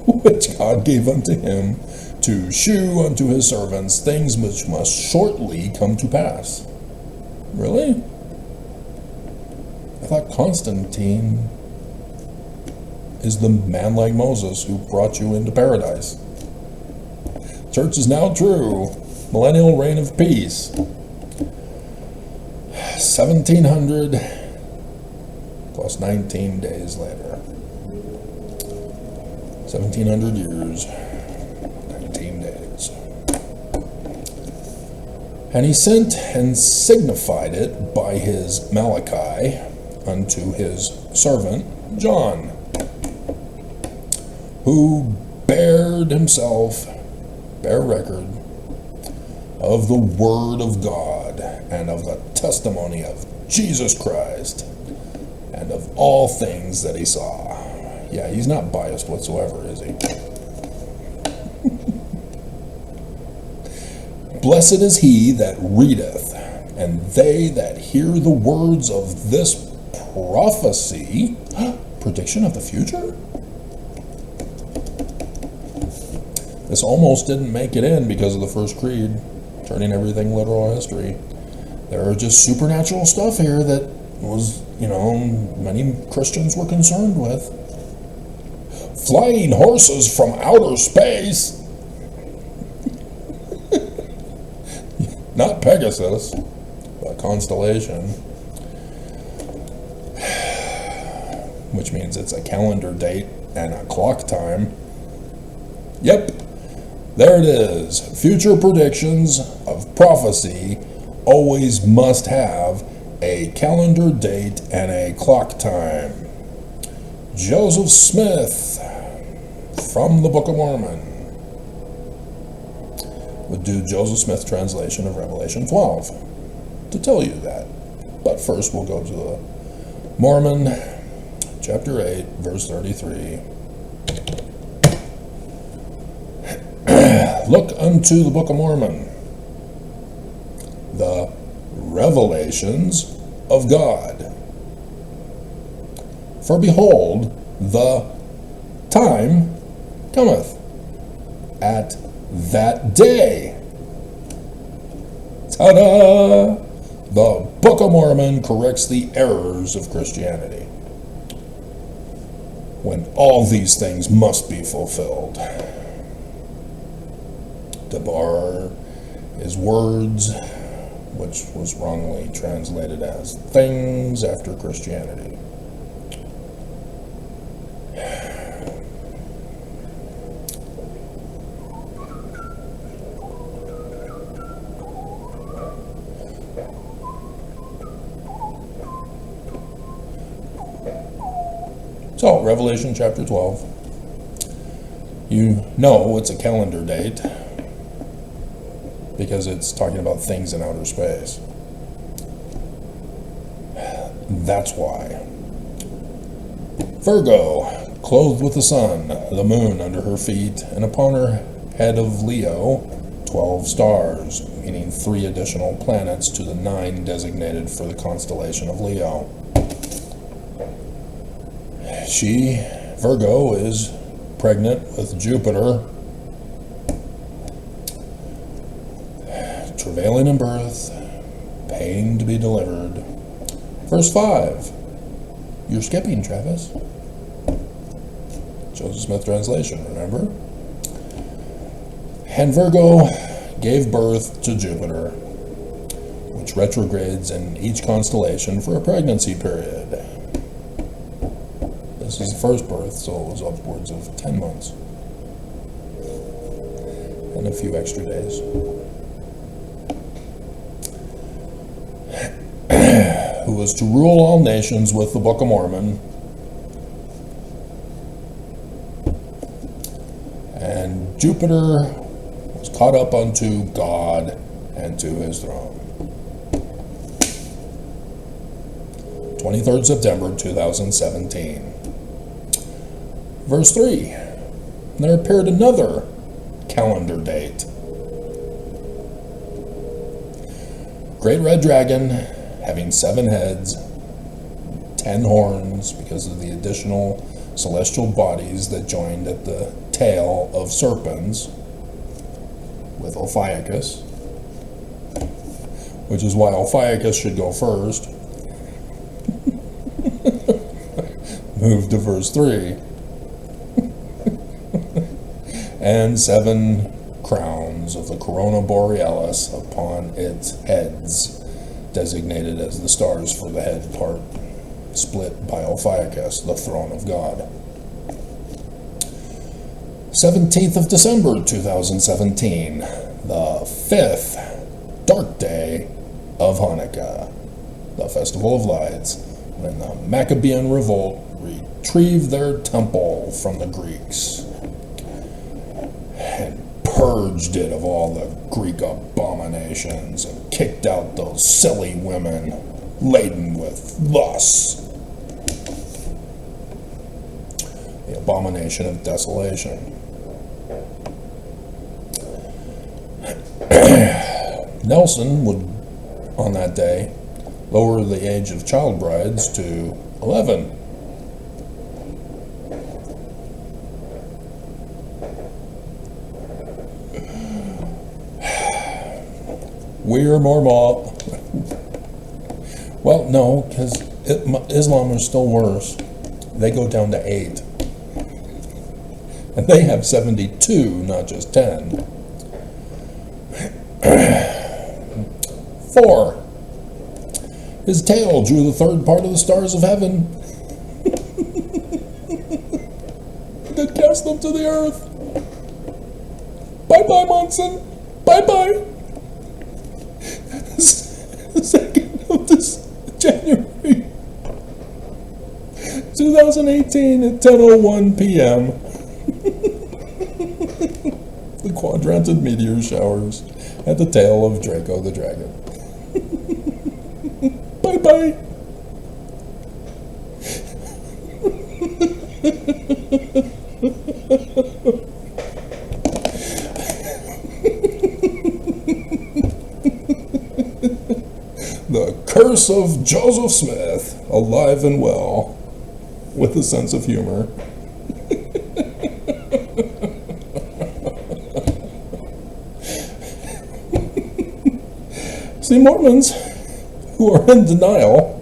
which God gave unto him to shew unto his servants things which must shortly come to pass. Really? I thought Constantine is the man like Moses who brought you into paradise. Church is now true. Millennial reign of peace. 1700 plus 19 days later. 1700 years, 19 days. And he sent and signified it by his Malachi unto his servant John, who bare record of the word of God and of the testimony of Jesus Christ and of all things that he saw. Yeah, he's not biased whatsoever, is he? Blessed is he that readeth, and they that hear the words of this prophecy. Prediction of the future? This almost didn't make it in because of the First Creed, turning everything literal history. There are just supernatural stuff here that was, many Christians were concerned with. Flying horses from outer space. Not Pegasus, but Constellation. Which means it's a calendar date and a clock time. Yep. There it is. Future predictions of prophecy always must have a calendar date and a clock time. Joseph Smith from the Book of Mormon would do Joseph Smith translation of Revelation 12 to tell you that. But first we'll go to the Mormon, chapter 8, verse 33. Look unto the Book of Mormon, the revelations of God. For behold, the time cometh at that day. Ta-da! The Book of Mormon corrects the errors of Christianity, when all these things must be fulfilled. Debar is words, which was wrongly translated as things after Christianity. So, Revelation chapter 12. You know it's a calendar date because it's talking about things in outer space. That's why. Virgo, clothed with the sun, the moon under her feet, and upon her head of Leo, 12 stars, meaning 3 additional planets to the 9 designated for the constellation of Leo. She, Virgo, is pregnant with Jupiter, travailing in birth, pain to be delivered. Verse 5. You're skipping, Travis. Joseph Smith translation, remember? And Virgo gave birth to Jupiter, which retrogrades in each constellation for a pregnancy period. This is the first birth, so it was upwards of 10 months. And a few extra days. Who was to rule all nations with the Book of Mormon. And Jupiter was caught up unto God and to his throne. 23rd September 2017. Verse 3. There appeared another calendar date. Great red dragon, having 7 heads, 10 horns, because of the additional celestial bodies that joined at the tail of serpents, with Ophiuchus, which is why Ophiuchus should go first. Move to verse 3. And 7 crowns of the corona borealis upon its heads, designated as the stars for the head part, split by Ophiuchus, the throne of God. 17th of December 2017, the 5th dark day of Hanukkah, the Festival of Lights, when the Maccabean revolt retrieved their temple from the Greeks and purged it of all the Greek abominations and kicked out those silly women laden with lust. The abomination of desolation. Nelson would, on that day, lower the age of child brides to 11. We're more. Well, no, because Islam is still worse. They go down to 8. And they have 72, not just 10. 4. His tail drew the 3rd part of the stars of heaven. That cast them to the earth. Bye-bye, Monson. Bye-bye. 2nd of this January. 2018 at 10:01 p.m. The quadranted meteor showers at the tail of Draco the Dragon. Bye-bye. The Curse of Joseph Smith, alive and well, with a sense of humor. See, Mormons who are in denial,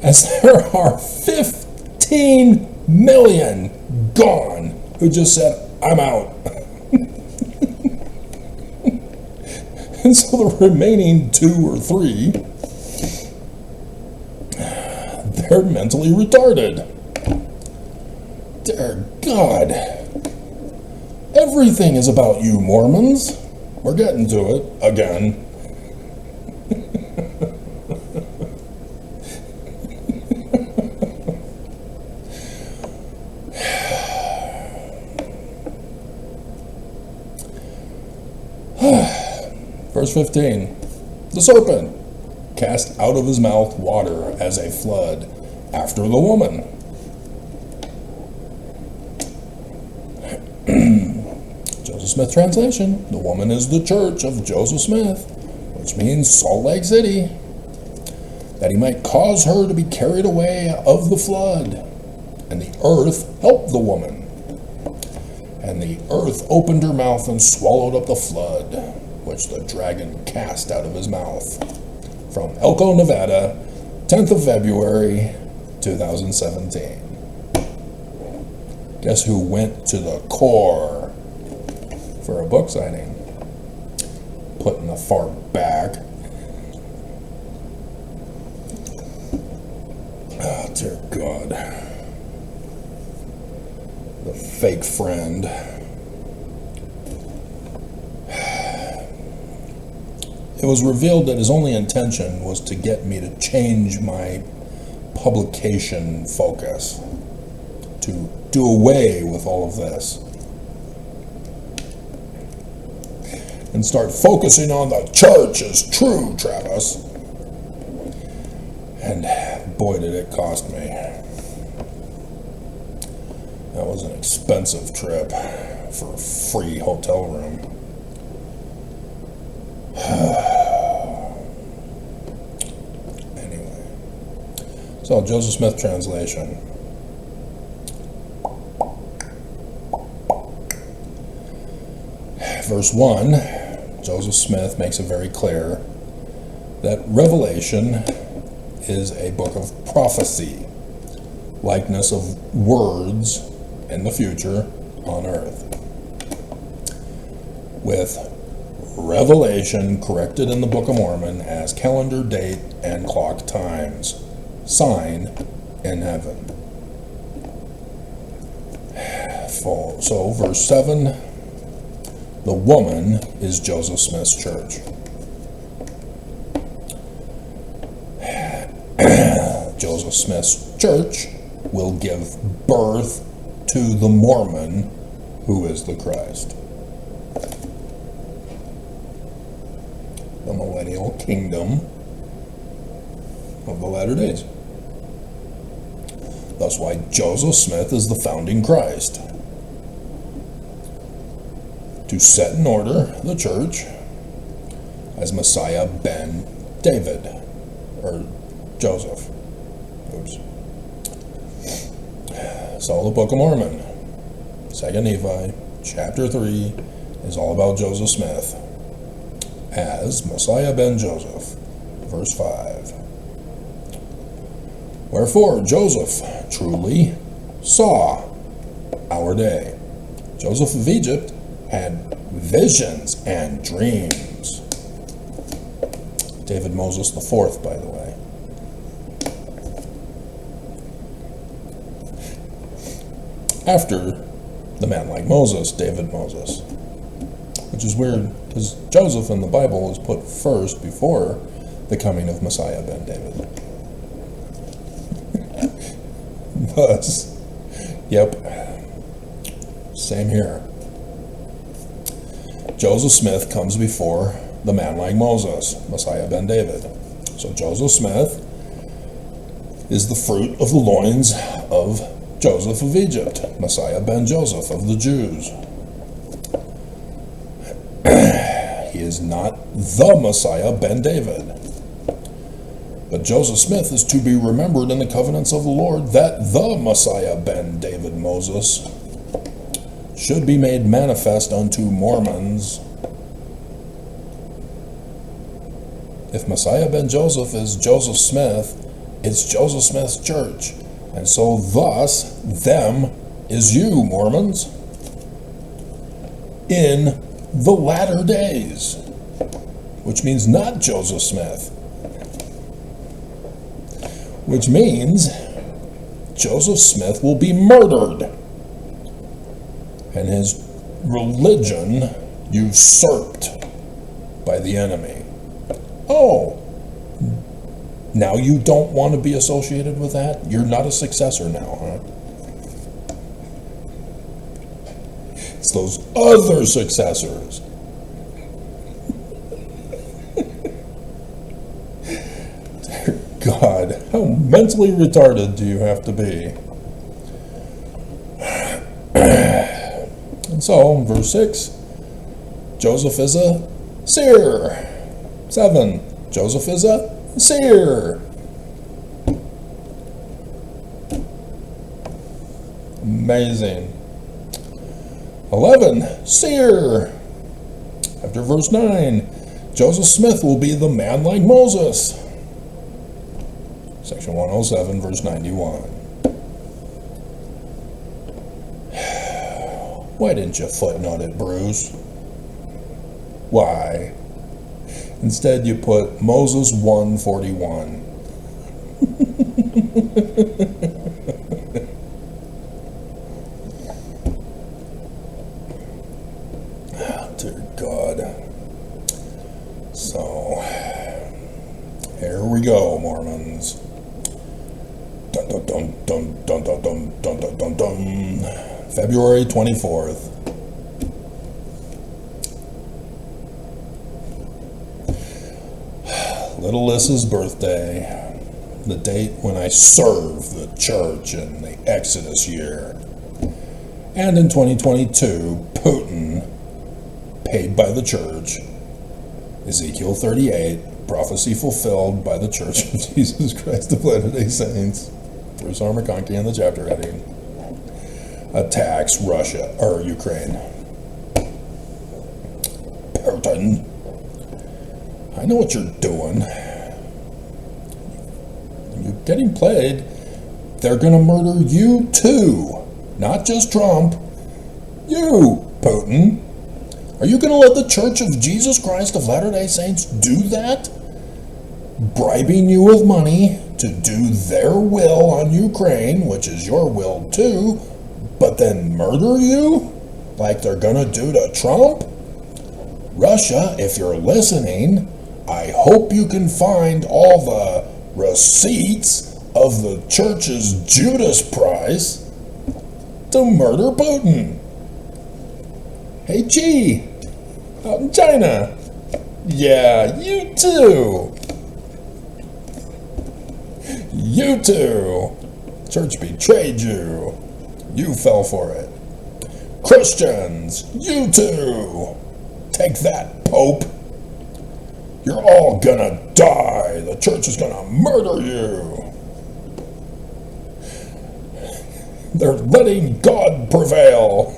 as there are 15 million gone who just said, I'm out. And so the remaining 2 or 3, they're mentally retarded. Dear God. Everything is about you, Mormons. We're getting to it again. Verse 15, the serpent cast out of his mouth water as a flood after the woman. Joseph Smith translation, the woman is the church of Joseph Smith, which means Salt Lake City, that he might cause her to be carried away of the flood. And the earth helped the woman. And the earth opened her mouth and swallowed up the flood, which the dragon cast out of his mouth. From Elko, Nevada, 10th of February, 2017. Guess who went to the core for a book signing? Put in the far back. Oh, dear God. The fake friend. It was revealed that his only intention was to get me to change my publication focus, to do away with all of this, and start focusing on the church as true, Travis. And boy, did it cost me. That was an expensive trip for a free hotel room. Anyway, so Joseph Smith translation. Verse 1, Joseph Smith makes it very clear that Revelation is a book of prophecy, likeness of words in the future on earth, with Revelation corrected in the Book of Mormon as calendar date and clock times, sign in heaven. So verse 7, the woman is Joseph Smith's church. Joseph Smith's church will give birth to the Mormon who is the Christ. The millennial kingdom of the latter days. That's why Joseph Smith is the founding Christ. To set in order the church as Messiah ben David, or Joseph. Oops. So the Book of Mormon, 2 Nephi, chapter 3, is all about Joseph Smith as Messiah ben Joseph. Verse 5. Wherefore Joseph truly saw our day. Joseph of Egypt had visions and dreams. David Moses the Fourth, by the way. After the man like Moses, David Moses. Which is weird, because Joseph in the Bible is put first before the coming of Messiah ben David. does. Yep. Same here. Joseph Smith comes before the man like Moses, Messiah ben David. So Joseph Smith is the fruit of the loins of Joseph of Egypt, Messiah ben Joseph of the Jews. He is not the Messiah ben David. But Joseph Smith is to be remembered in the covenants of the Lord that the Messiah ben David Moses should be made manifest unto Mormons. If Messiah ben Joseph is Joseph Smith, it's Joseph Smith's church. And so thus, them is you, Mormons, in the latter days, which means not Joseph Smith, which means Joseph Smith will be murdered and his religion usurped by the enemy. Oh, now you don't want to be associated with that? You're not a successor now, huh? It's those other successors. Dear God, how mentally retarded do you have to be? And so, verse 6, Joseph is a seer. 7, Joseph is a seer. Amazing. 11, seer. After verse 9, Joseph Smith will be the man like Moses. Section 107, verse 91. Why didn't you footnote it, Bruce? Why? Instead, you put Moses 1:41. Dear God. So, here we go, Mormons. Dun dun dun dun dun dun dun dun dun dun dun. February 24th. Little Lissa's birthday, the date when I served the church in the Exodus year. And in 2022, Putin, paid by the church, Ezekiel 38, prophecy fulfilled by the Church of Jesus Christ of Latter-day Saints, Bruce R. McConkie in the chapter heading, attacks Russia, or Ukraine. Putin, I know what you're doing. You're getting played. They're going to murder you too. Not just Trump. You, Putin. Are you going to let the Church of Jesus Christ of Latter-day Saints do that? Bribing you with money to do their will on Ukraine, which is your will too, but then murder you like they're going to do to Trump? Russia, if you're listening, I hope you can find all the receipts of the church's Judas price to murder Putin. Hey, Chi, out in China. Yeah, you too. You too. Church betrayed you. You fell for it. Christians, you too. Take that, Pope. You're all gonna die. The church is gonna murder you. They're letting God prevail.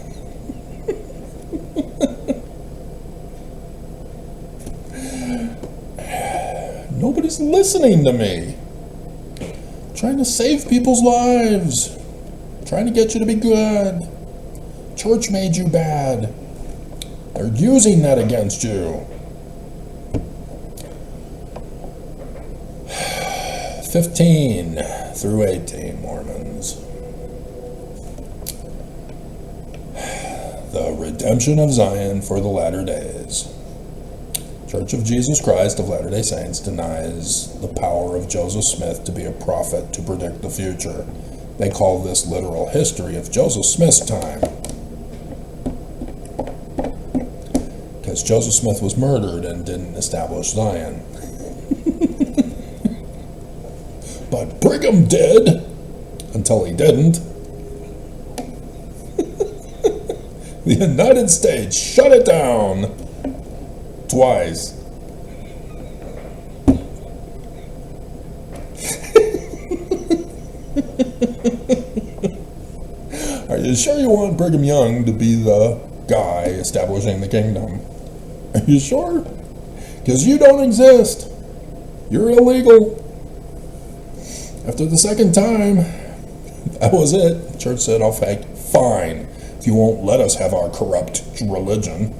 Nobody's listening to me. Trying to save people's lives. Trying to get you to be good. Church made you bad. They're using that against you. 15 through 18, Mormons. The redemption of Zion for the latter days. Church of Jesus Christ of Latter-day Saints denies the power of Joseph Smith to be a prophet to predict the future. They call this literal history of Joseph Smith's time. Because Joseph Smith was murdered and didn't establish Zion. But Brigham did, until he didn't. The United States shut it down twice. Are you sure you want Brigham Young to be the guy establishing the kingdom? Are you sure? Because you don't exist. You're illegal. After the second time, that was it. The church said, okay, fine, if you won't let us have our corrupt religion.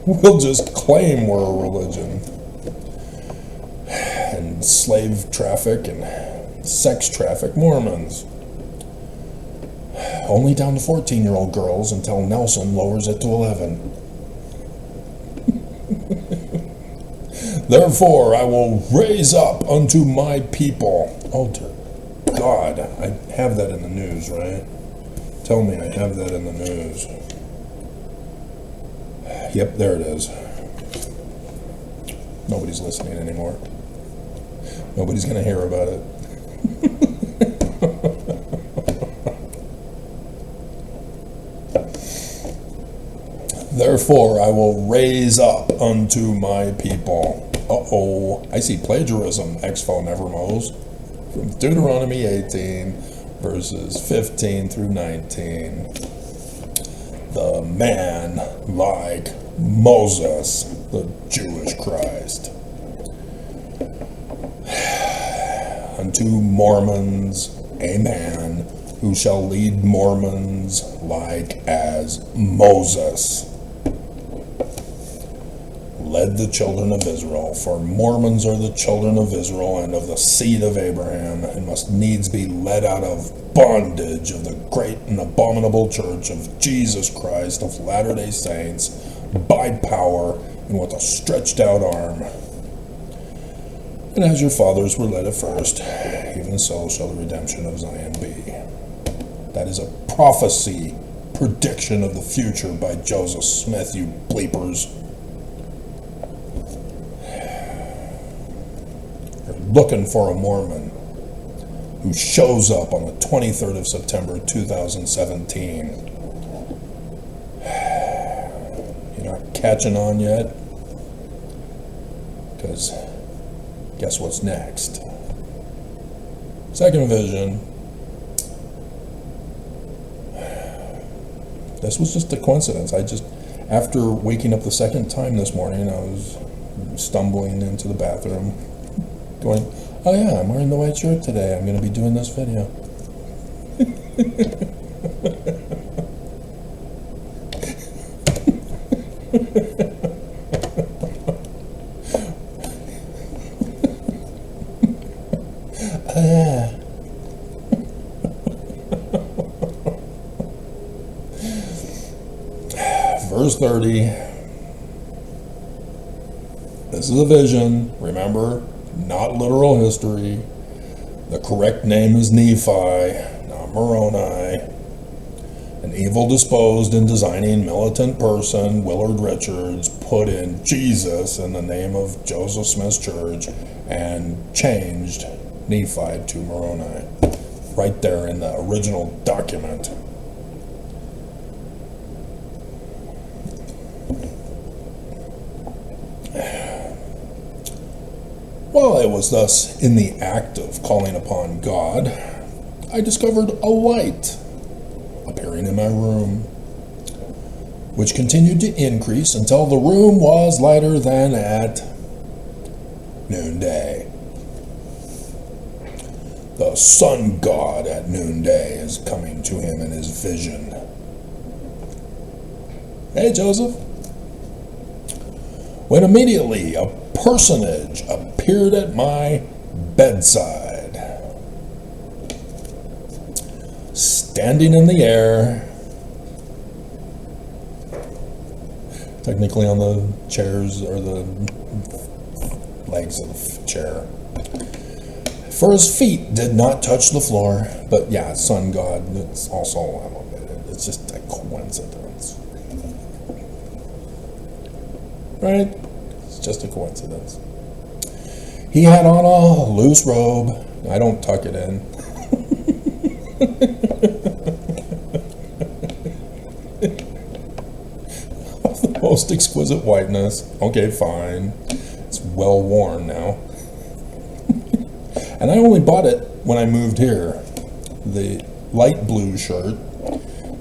We'll just claim we're a religion. And slave traffic and sex traffic Mormons. Only down to 14-year-old girls until Nelson lowers it to 11. Therefore, I will raise up unto my people. Oh, dear God, I have that in the news, right? Tell me I have that in the news. Yep, there it is. Nobody's listening anymore. Nobody's going to hear about it. Therefore, I will raise up unto my people. Uh-oh, I see plagiarism, Expo Nevermos, from Deuteronomy 18, verses 15 through 19. The man like Moses, the Jewish Christ. Unto Mormons, a man who shall lead Mormons like as Moses led the children of Israel, for Mormons are the children of Israel and of the seed of Abraham, and must needs be led out of bondage of the great and abominable church of Jesus Christ of Latter-day Saints, by power and with a stretched out arm. And as your fathers were led at first, even so shall the redemption of Zion be. That is a prophecy, prediction of the future by Joseph Smith, you bleepers. Looking for a Mormon who shows up on the 23rd of September 2017. You're not catching on yet? Because guess what's next? Second vision. This was just a coincidence. After waking up the second time this morning, I was stumbling into the bathroom, going, oh yeah, I'm wearing the white shirt today. I'm going to be doing this video. Verse 30. This is a vision, remember? Not literal history. The correct name is Nephi, not Moroni. An evil-disposed and designing militant person, Willard Richards, put in Jesus in the name of Joseph Smith's church and changed Nephi to Moroni. Right there in the original document. While I was thus in the act of calling upon God, I discovered a light appearing in my room, which continued to increase until the room was lighter than at noonday. The sun god at noonday is coming to him in his vision. Hey, Joseph. When immediately a personage appeared at my bedside, standing in the air, technically on the chairs or the legs of the chair, For his feet did not touch the floor. But yeah, sun god, it's also elevated. It's just a coincidence. Right? It's just a coincidence. He had on a loose robe. I don't tuck it in. Of the most exquisite whiteness. Okay, fine. It's well worn now. And I only bought it when I moved here. The light blue shirt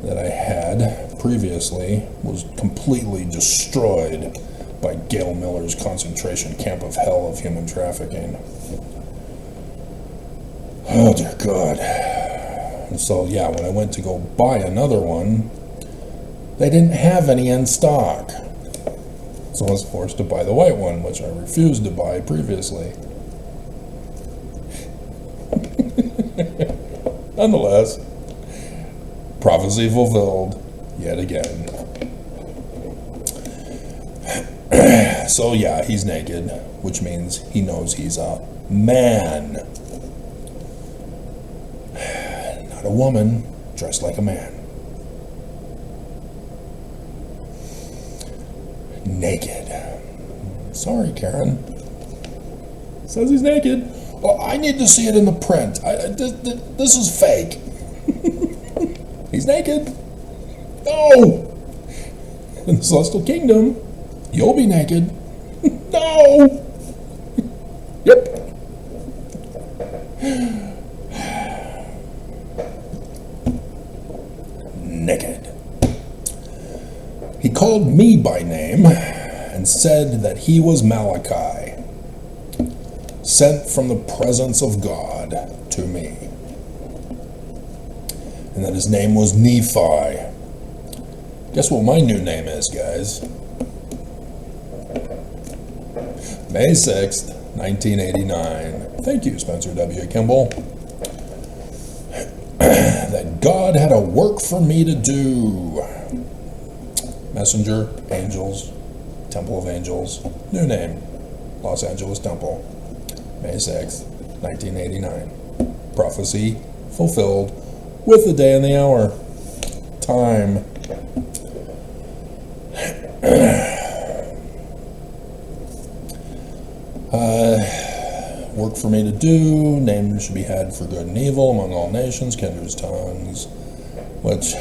that I had previously was completely destroyed by Gail Miller's concentration camp of hell of human trafficking. Oh dear God. And so yeah, when I went to go buy another one, they didn't have any in stock. So I was forced to buy the white one, which I refused to buy previously. Nonetheless, prophecy fulfilled yet again. So yeah, he's naked, which means he knows he's a man. Not a woman dressed like a man. Naked. Sorry, Karen. Says he's naked. Oh, I need to see it in the print. This is fake. He's naked. No! In the Celestial Kingdom, you'll be naked. No! Yep. Naked. He called me by name and said that he was Malachi, sent from the presence of God to me, and that his name was Nephi. Guess what my new name is, guys? May 6th, 1989. Thank you, Spencer W. Kimball. That God had a work for me to do. Messenger, Angels, Temple of Angels, new name, Los Angeles Temple, May 6th, 1989. Prophecy fulfilled with the day and the hour. Time. Work for me to do. Name should be had for good and evil among all nations, kindreds, tongues, which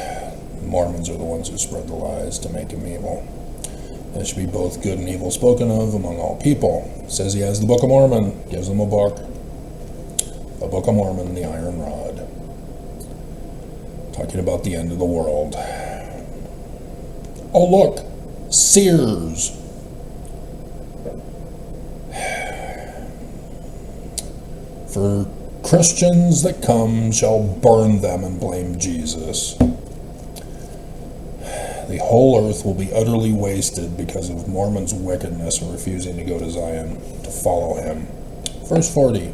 Mormons are the ones who spread the lies to make him evil. There should be both good and evil spoken of among all people. Says he has the Book of Mormon. Gives them a book. The Book of Mormon, the Iron Rod. Talking about the end of the world. Oh look! Seers! For Christians that come shall burn them and blame Jesus. The whole earth will be utterly wasted because of Mormons' wickedness and refusing to go to Zion to follow him. Verse 40.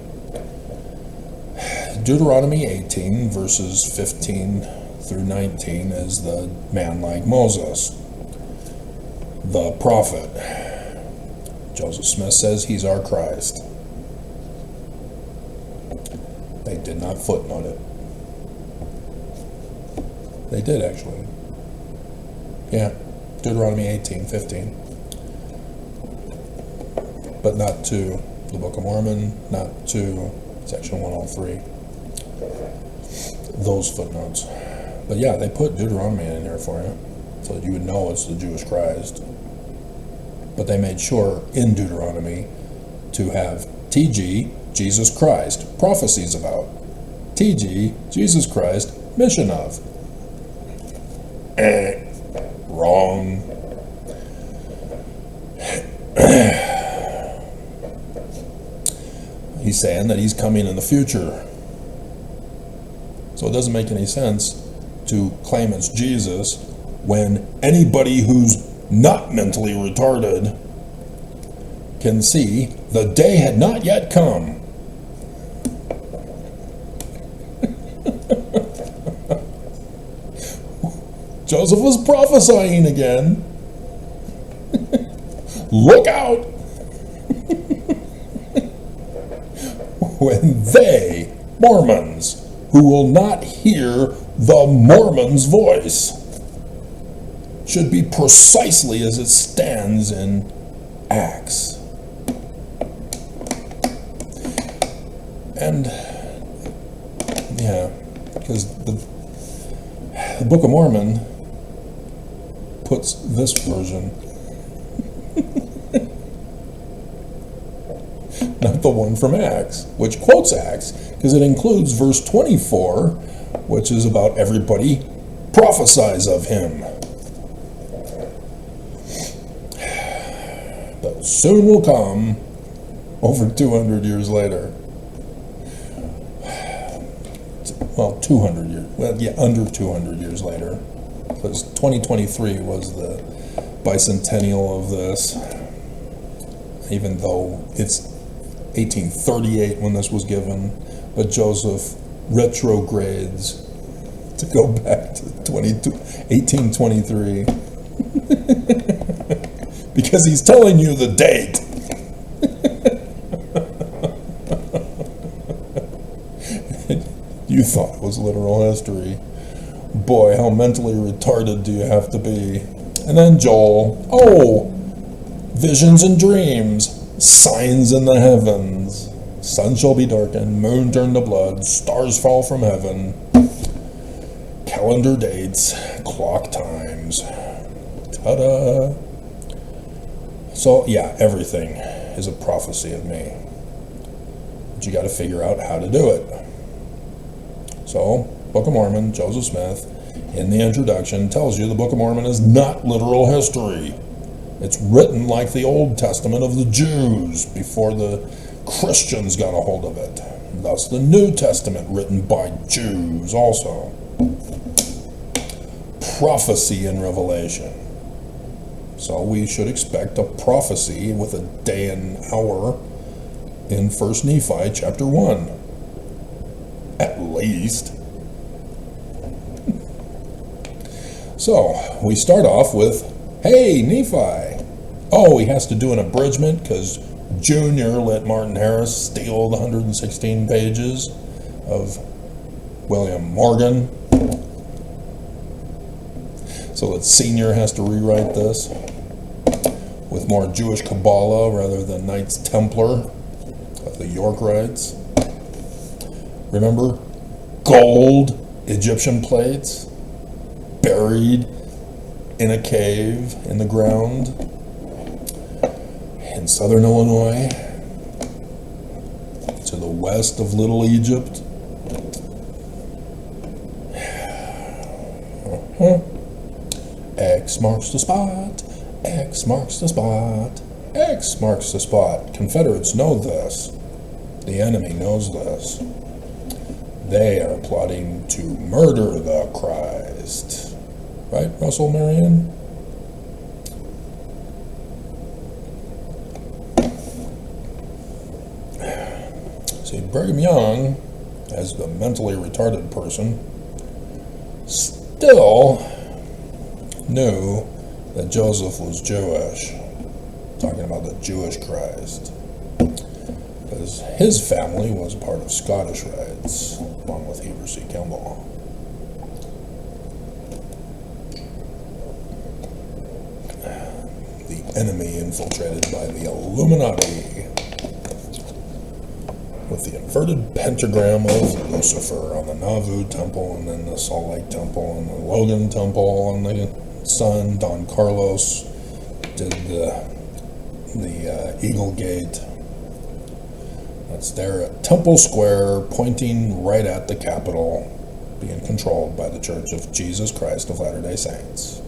Deuteronomy 18, verses 15 through 19 is the man like Moses, the prophet. Joseph Smith says he's our Christ. They did not footnote it. They did, actually. Yeah, Deuteronomy 18:15. But not to the Book of Mormon, not to section 103. Those footnotes. But yeah, they put Deuteronomy in there for you, so that you would know it's the Jewish Christ. But they made sure in Deuteronomy to have TG, Jesus Christ, prophecies about. TG, Jesus Christ, mission of. Wrong. He's saying that he's coming in the future. So it doesn't make any sense to claim it's Jesus when anybody who's not mentally retarded can see the day had not yet come. Joseph was prophesying again. Look out! when they, Mormons, who will not hear the Mormon's voice, should be precisely as it stands in Acts. And, yeah, because the Book of Mormon puts this version, not the one from Acts, which quotes Acts, because it includes verse 24, which is about everybody prophesies of him. But soon will come, over 200 years later. Well, 200 years, well, yeah, under 200 years later, because 2023 was the bicentennial of this, even though it's 1838 when this was given, but Joseph retrogrades to go back to 1823 because he's telling you the date. You thought it was literal history. Boy, how mentally retarded do you have to be? And then Joel, oh, visions and dreams, signs in the heavens, sun shall be darkened, moon turned to blood, stars fall from heaven, calendar dates, clock times, ta-da. So yeah, everything is a prophecy of me. But you got to figure out how to do it. So, Book of Mormon, Joseph Smith, in the introduction, tells you the Book of Mormon is not literal history. It's written like the Old Testament of the Jews before the Christians got a hold of it. Thus the New Testament written by Jews also. Prophecy in Revelation. So we should expect a prophecy with a day and hour in 1 Nephi chapter 1. At least. So, we start off with, hey, Nephi. Oh, he has to do an abridgment because Junior let Martin Harris steal the 116 pages of William Morgan. So that Senior has to rewrite this with more Jewish Kabbalah rather than Knights Templar of the Yorkites. Remember? Gold Egyptian plates buried in a cave in the ground in southern Illinois to the west of Little Egypt. X marks the spot. X marks the spot. X marks the spot. Confederates know this. The enemy knows this. They are plotting to murder the Christ. Right, Russell Marion? See, Brigham Young, as the mentally retarded person, still knew that Joseph was Jewish. Talking about the Jewish Christ. Because his family was part of Scottish rites, along with Heber C. Kimball. The enemy infiltrated by the Illuminati, with the inverted pentagram of Lucifer on the Nauvoo Temple, and then the Salt Lake Temple, and the Logan Temple, and the son, Don Carlos, did the Eagle Gate. That's there at Temple Square, pointing right at the Capitol, being controlled by the Church of Jesus Christ of Latter-day Saints.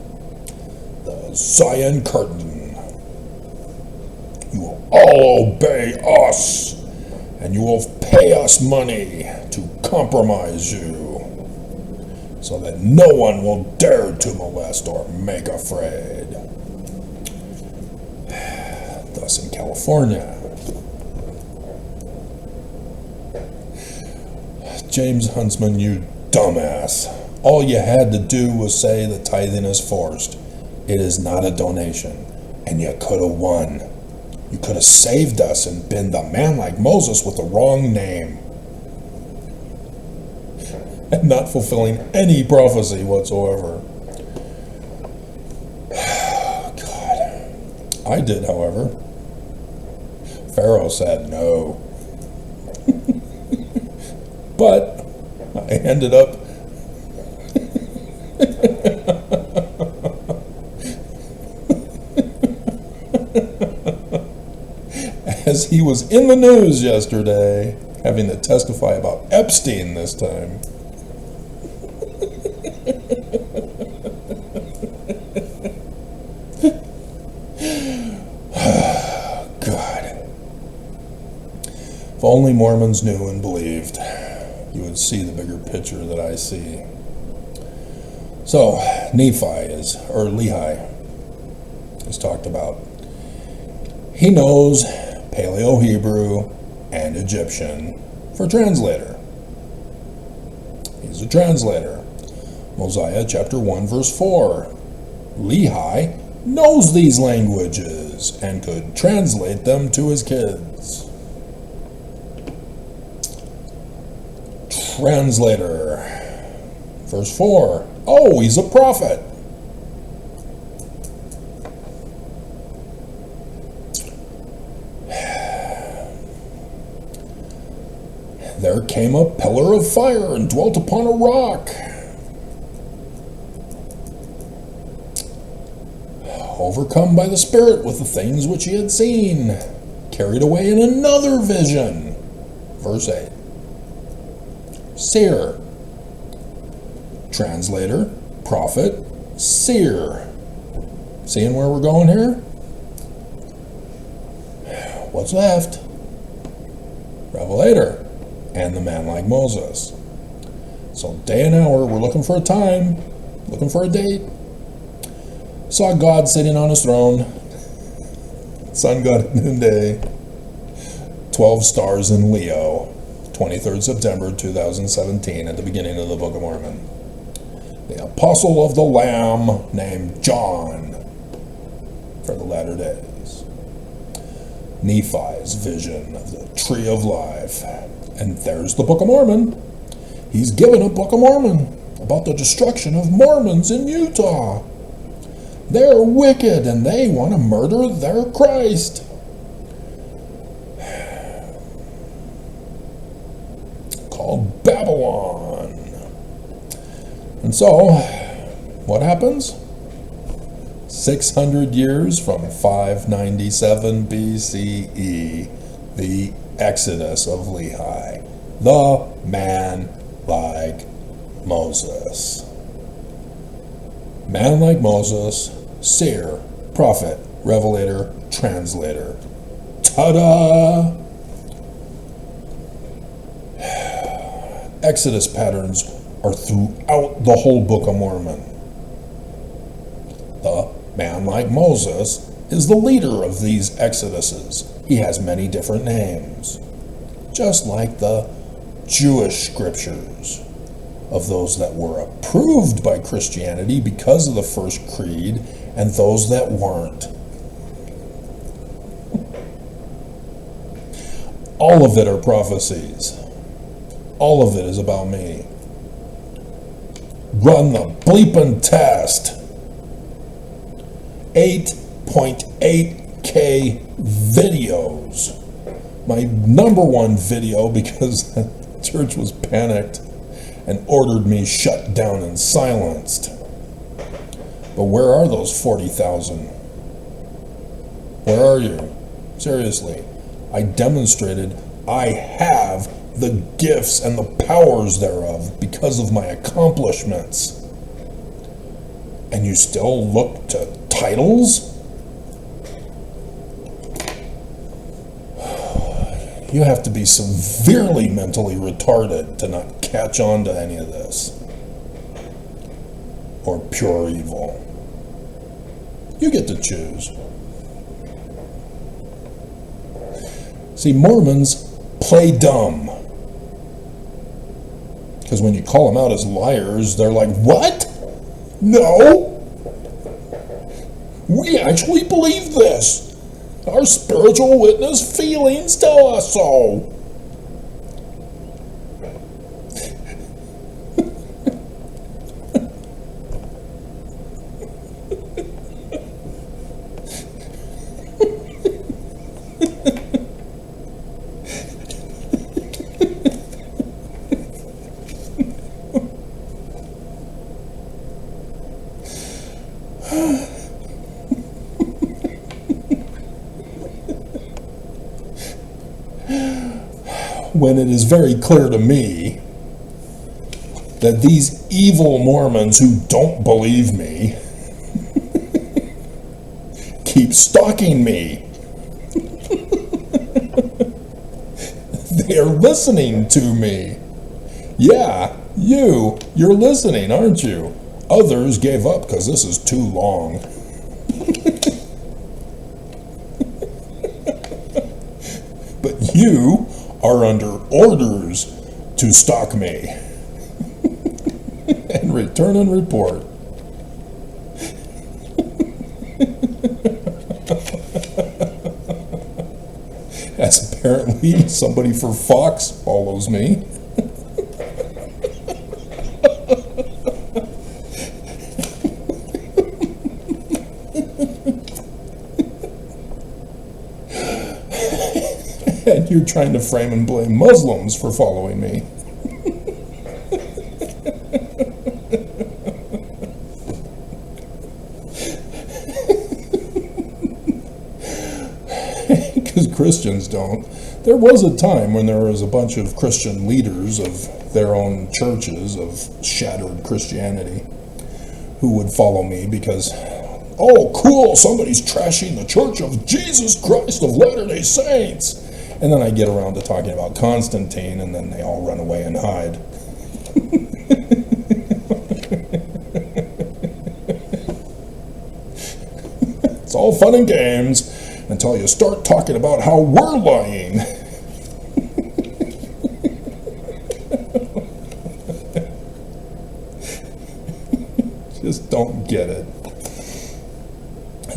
The Zion Curtain. You will all obey us, and you will pay us money to compromise you, so that no one will dare to molest or make afraid. Thus in California, James Huntsman, you dumbass. All you had to do was say the tithing is forced. It is not a donation, and you could have won. You could have saved us and been the man like Moses with the wrong name. And not fulfilling any prophecy whatsoever. God. I did, however. Pharaoh said no. But I ended up as he was in the news yesterday, having to testify about Epstein this time. God. If only Mormons knew and believed, you would see the bigger picture that I see. So, Lehi is talked about. He knows Paleo-Hebrew and Egyptian for translator. He's a translator. Mosiah chapter 1 verse 4. Lehi knows these languages and could translate them to his kids. Translator. Verse 4. Oh, he's a prophet. There came a pillar of fire and dwelt upon a rock. Overcome by the Spirit with the things which he had seen, carried away in another vision. Verse 8. Seer. Translator, prophet, seer. Seeing where we're going here? What's left? Revelator and the man like Moses. So day and hour, we're looking for a time, looking for a date. Saw God sitting on his throne. Sun God at noonday. 12 stars in Leo. 23rd September 2017 at the beginning of the Book of Mormon. The apostle of the Lamb named John for the latter days. Nephi's vision of the tree of life. And there's the Book of Mormon. He's given a Book of Mormon about the destruction of Mormons in Utah. They're wicked and they want to murder their Christ. Called Babylon. And so, what happens? 600 years from 597 BCE, the Exodus of Lehi, the man like Moses. Man like Moses, seer, prophet, revelator, translator. Ta-da! Exodus patterns are throughout the whole Book of Mormon. The man like Moses is the leader of these exoduses. He has many different names, just like the Jewish scriptures of those that were approved by Christianity because of the first creed and those that weren't. All of it are prophecies. All of it is about me. Run the bleeping test. 8.8K videos. My number one video, because the church was panicked and ordered me shut down and silenced. But where are those 40,000? Where are you? Seriously, I demonstrated I have the gifts and the powers thereof because of my accomplishments. And you still look to titles? You have to be severely mentally retarded to not catch on to any of this. Or pure evil. You get to choose. See, Mormons play dumb. Because when you call them out as liars, they're like, what? No! We actually believe this. Our spiritual witness feelings tell us so. When it is very clear to me that these evil Mormons who don't believe me keep stalking me. They are listening to me. Yeah, you're listening, aren't you? Others gave up because this is too long. But you are under orders to stalk me and return and report. As apparently somebody for Fox follows me. And you're trying to frame and blame Muslims for following me. Because Christians don't. There was a time when there was a bunch of Christian leaders of their own churches of shattered Christianity who would follow me because, oh, cool, somebody's trashing the Church of Jesus Christ of Latter-day Saints. And then I get around to talking about Constantine, and then they all run away and hide. It's all fun and games until you start talking about how we're lying. Just don't get it.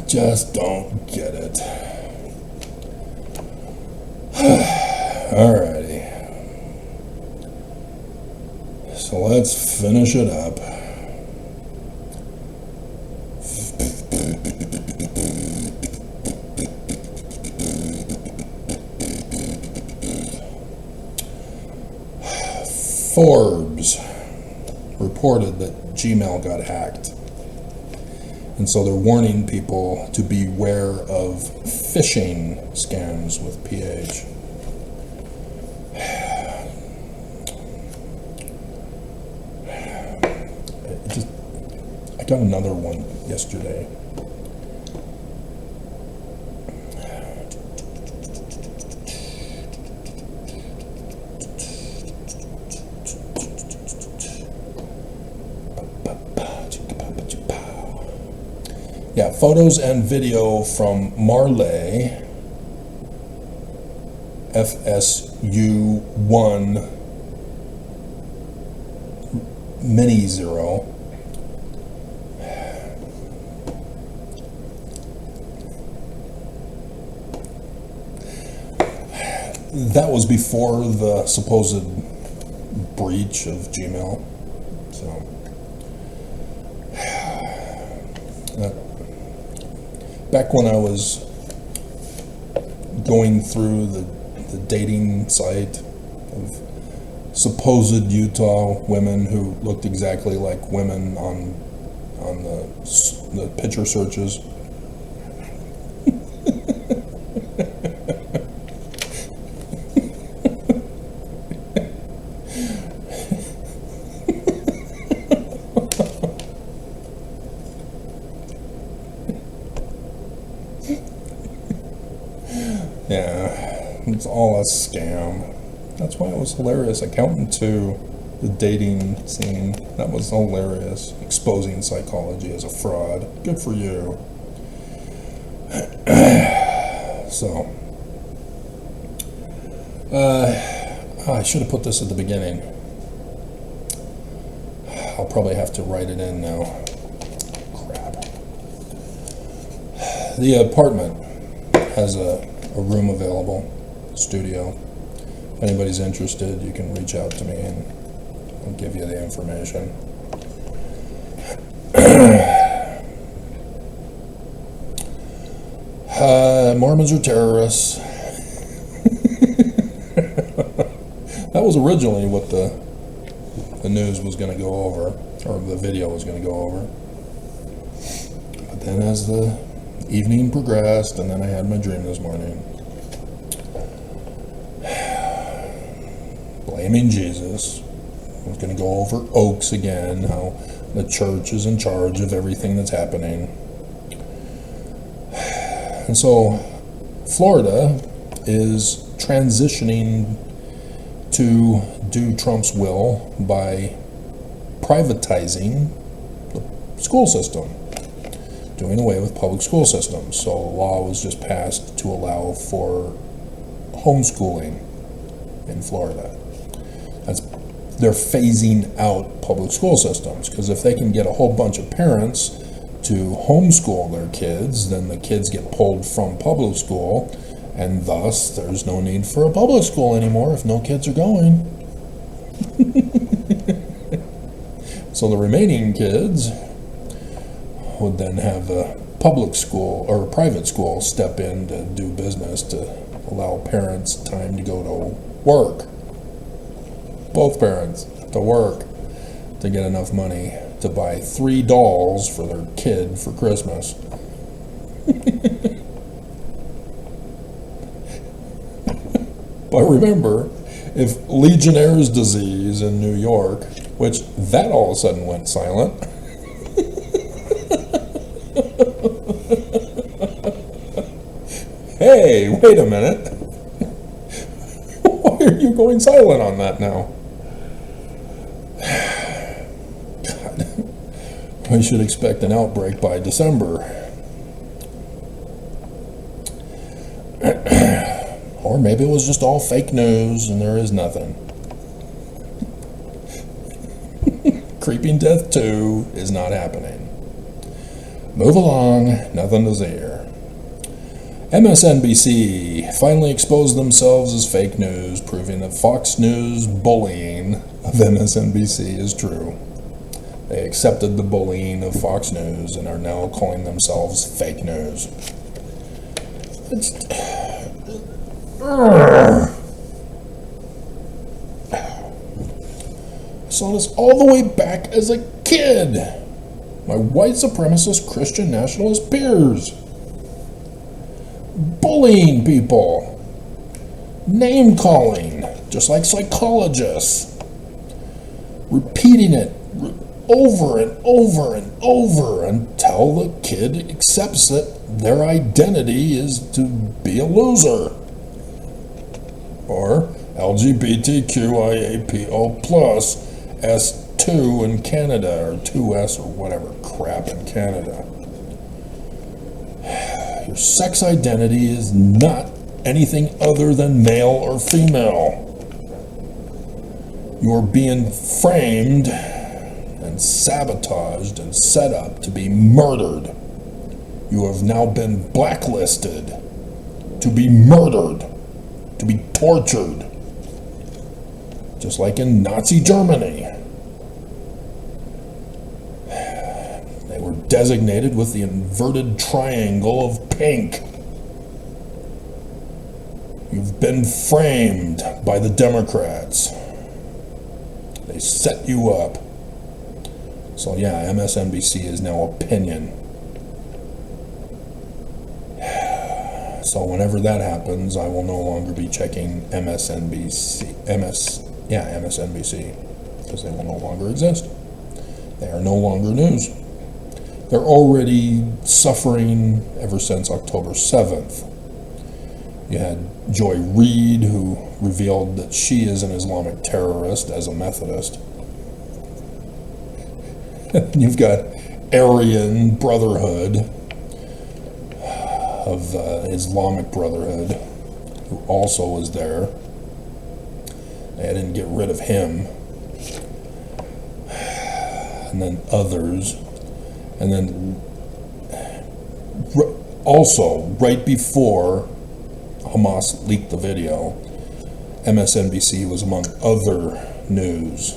Just don't get it. Alrighty. So let's finish it up. Forbes reported that Gmail got hacked. And so they're warning people to beware of phishing scams with PH. I got another one yesterday. Yeah, photos and video from Marley, FSU1 Mini Zero. That was before the supposed breach of Gmail. So, back when I was going through the dating site of supposed Utah women who looked exactly like women on the picture searches. Yeah, it's all a scam. That's why it was hilarious. Accountant 2, the dating scene, that was hilarious. Exposing psychology as a fraud. Good for you. So, I should have put this at the beginning. I'll probably have to write it in now. Crap. The apartment has a room available, studio. If anybody's interested, you can reach out to me and I'll give you the information. Mormons are terrorists. That was originally what the news was going to go over, or the video was going to go over. But then as the evening progressed, and then I had my dream this morning, blaming Jesus. I was going to go over Oaks again, how the church is in charge of everything that's happening. And so Florida is transitioning to do Trump's will by privatizing the school system, doing away with public school systems. So a law was just passed to allow for homeschooling in Florida. They're phasing out public school systems, because if they can get a whole bunch of parents to homeschool their kids, then the kids get pulled from public school, and thus there's no need for a public school anymore if no kids are going. So the remaining kids would then have a public school or a private school step in to do business, to allow parents time to go to work. Both parents to work to get enough money to buy 3 dolls for their kid for Christmas. But remember, if Legionnaire's disease in New York, which that all of a sudden went silent, hey, wait a minute. Why are you going silent on that now? God, we should expect an outbreak by December. Or maybe it was just all fake news and there is nothing. Creeping Death 2 is not happening. Move along, nothing to see here. MSNBC finally exposed themselves as fake news, proving that Fox News bullying of MSNBC is true. They accepted the bullying of Fox News and are now calling themselves fake news. I saw this all the way back as a kid. My white supremacist Christian nationalist peers bullying people, name calling, just like psychologists, repeating it over and over and over until the kid accepts that their identity is to be a loser, or LGBTQIAPO plus S2 in Canada, or 2S or whatever crap in Canada. Your sex identity is not anything other than male or female. You are being framed and sabotaged and set up to be murdered. You have now been blacklisted to be murdered, to be tortured, just like in Nazi Germany. They were designated with the inverted triangle of pink. You've been framed by the Democrats. They set you up. So yeah, MSNBC is now opinion. So whenever that happens, I will no longer be checking MSNBC, because they will no longer exist. They are no longer news. They're already suffering ever since October 7th. You had Joy Reid, who revealed that she is an Islamic terrorist as a Methodist. You've got Aryan Brotherhood of Islamic Brotherhood, who also was there. They didn't get rid of him. And then others. And then Also, right before Hamas leaked the video, MSNBC was among other news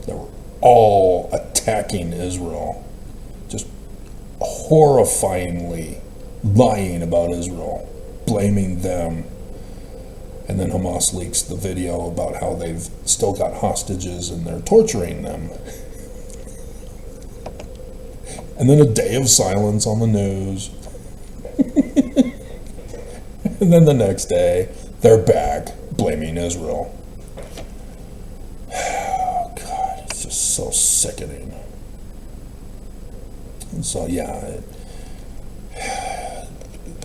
that were all attacking Israel, just horrifyingly lying about Israel, blaming them. And then Hamas leaks the video about how they've still got hostages and they're torturing them. And then a day of silence on the news. And then the next day, they're back blaming Israel. Oh, God, it's just so sickening. And so, yeah,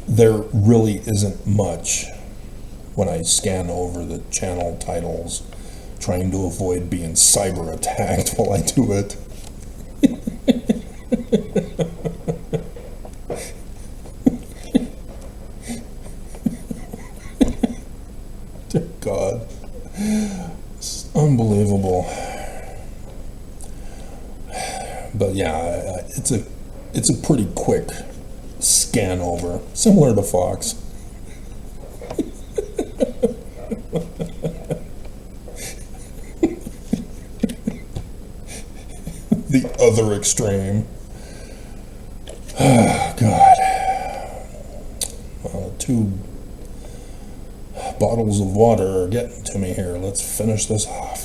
there really isn't much when I scan over the channel titles, trying to avoid being cyber attacked while I do it. Dear God, it's unbelievable. But yeah, it's a pretty quick scan over, similar to Fox. The other extreme. Oh, God. Well, 2 bottles of water are getting to me here. Let's finish this off.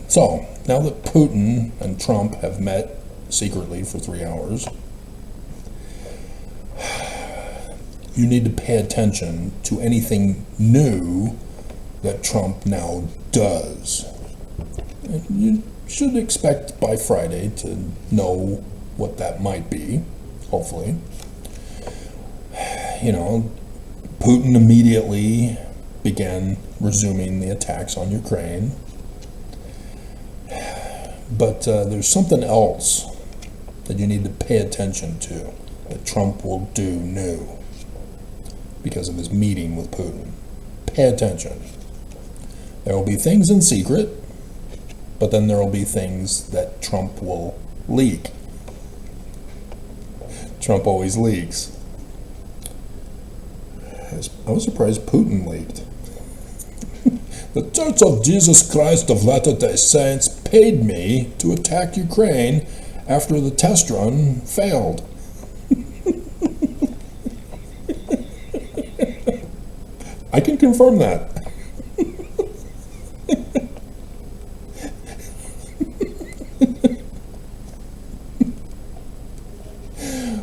So, now that Putin and Trump have met secretly for 3 hours, you need to pay attention to anything new that Trump now does. And you should expect by Friday to know what that might be, hopefully. You know, Putin immediately began resuming the attacks on Ukraine. But there's something else that you need to pay attention to that Trump will do new because of his meeting with Putin. Pay attention. There will be things in secret, but then there will be things that Trump will leak. Trump always leaks. I was surprised Putin leaked. The Church of Jesus Christ of Latter-day Saints paid me to attack Ukraine after the test run failed. I can confirm that.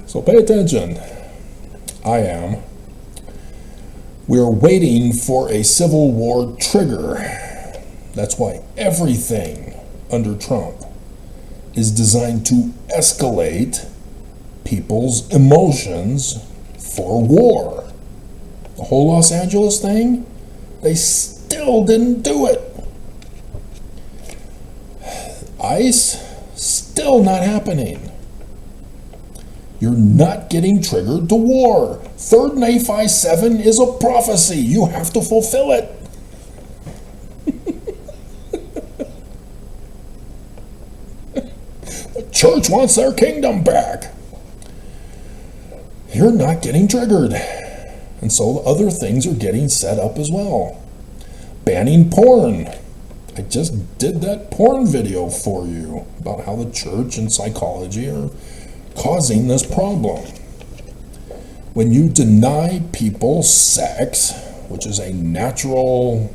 So pay attention. I am. We are waiting for a civil war trigger. That's why everything under Trump is designed to escalate people's emotions for war. The whole Los Angeles thing, they still didn't do it. ICE, still not happening. You're not getting triggered to war. Third Nephi 7 is a prophecy. You have to fulfill it. The church wants their kingdom back. You're not getting triggered. And so other things are getting set up as well. Banning porn. I just did that porn video for you about how the church and psychology are causing this problem. When you deny people sex, which is a natural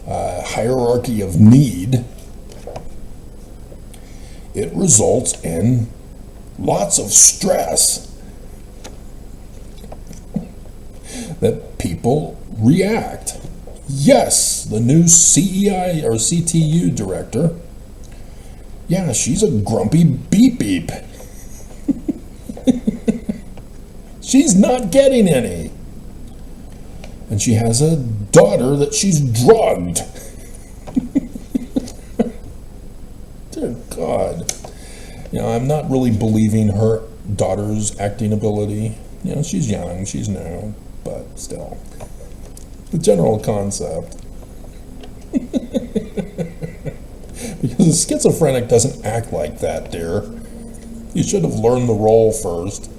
hierarchy of need, it results in lots of stress that people react. Yes, the new CEI or CTU director, yeah, she's a grumpy beep beep. She's not getting any. And she has a daughter that she's drugged. Dear God. You know, I'm not really believing her daughter's acting ability. You know, she's young, she's new, but still. The general concept. Because a schizophrenic doesn't act like that, dear. You should have learned the role first.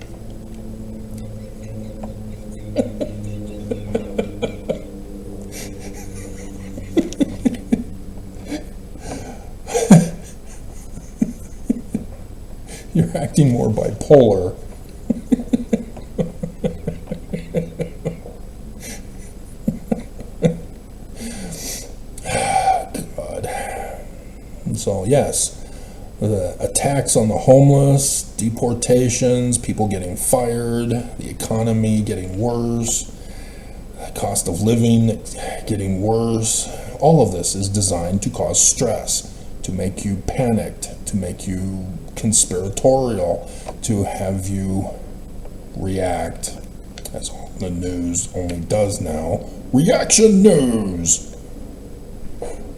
You're acting more bipolar. God. So, yes, the attacks on the homeless, deportations, people getting fired, the economy getting worse, the cost of living getting worse. All of this is designed to cause stress, to make you panicked, to make you conspiratorial, to have you react, as the news only does now. Reaction news!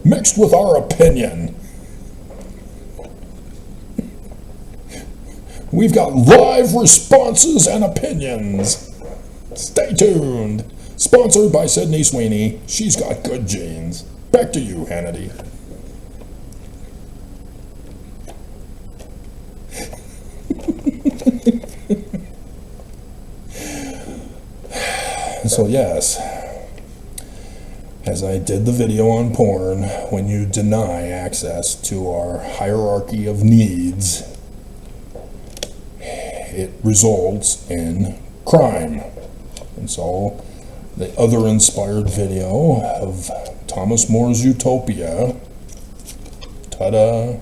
Mixed with our opinion. We've got live responses and opinions. Stay tuned. Sponsored by Sydney Sweeney. She's got good genes. Back to you, Hannity. So yes, as I did the video on porn, when you deny access to our hierarchy of needs, it results in crime. And so the other inspired video of Thomas More's Utopia, ta-da,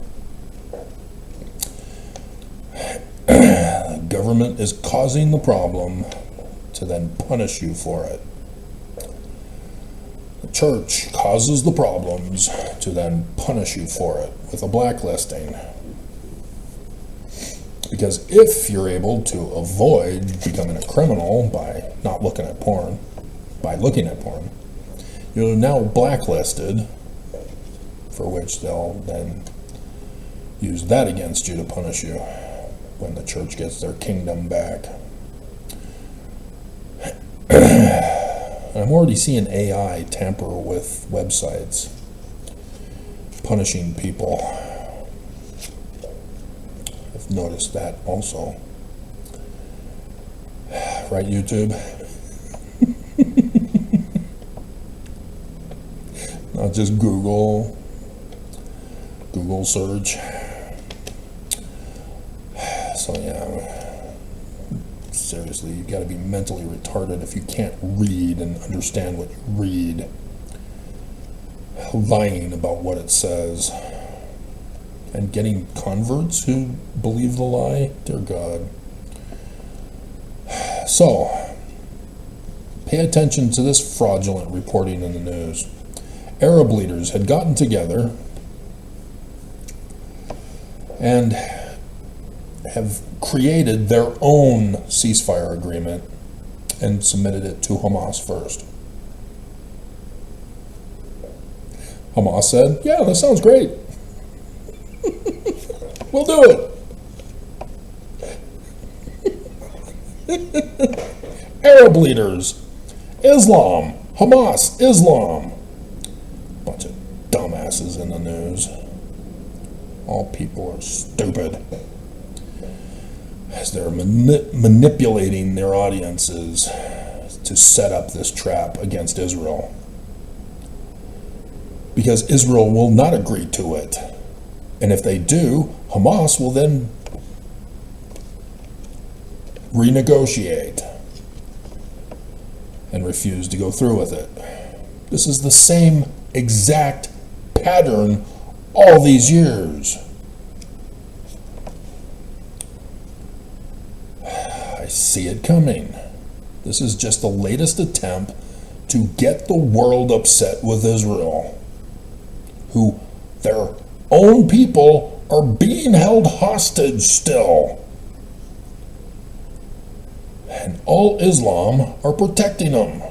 the government is causing the problem to then punish you for it. The church causes the problems to then punish you for it with a blacklisting. Because if you're able to avoid becoming a criminal by not looking at porn, by looking at porn, you're now blacklisted, for which they'll then use that against you to punish you when the church gets their kingdom back. I'm already seeing AI tamper with websites, punishing people. I've noticed that also. Right, YouTube? Not just Google search. So yeah. Seriously, you've got to be mentally retarded if you can't read and understand what you read. Lying about what it says. And getting converts who believe the lie. Dear God. So, pay attention to this fraudulent reporting in the news. Arab leaders had gotten together and have created their own ceasefire agreement and submitted it to Hamas first. Hamas said, yeah, that sounds great. We'll do it. Arab leaders, Islam, Hamas, Islam. Bunch of dumbasses in the news. All people are stupid. As they're manipulating their audiences to set up this trap against Israel. Because Israel will not agree to it. And if they do, Hamas will then renegotiate and refuse to go through with it. This is the same exact pattern all these years. I see it coming. This is just the latest attempt to get the world upset with Israel, who their own people are being held hostage still. And all Islam are protecting them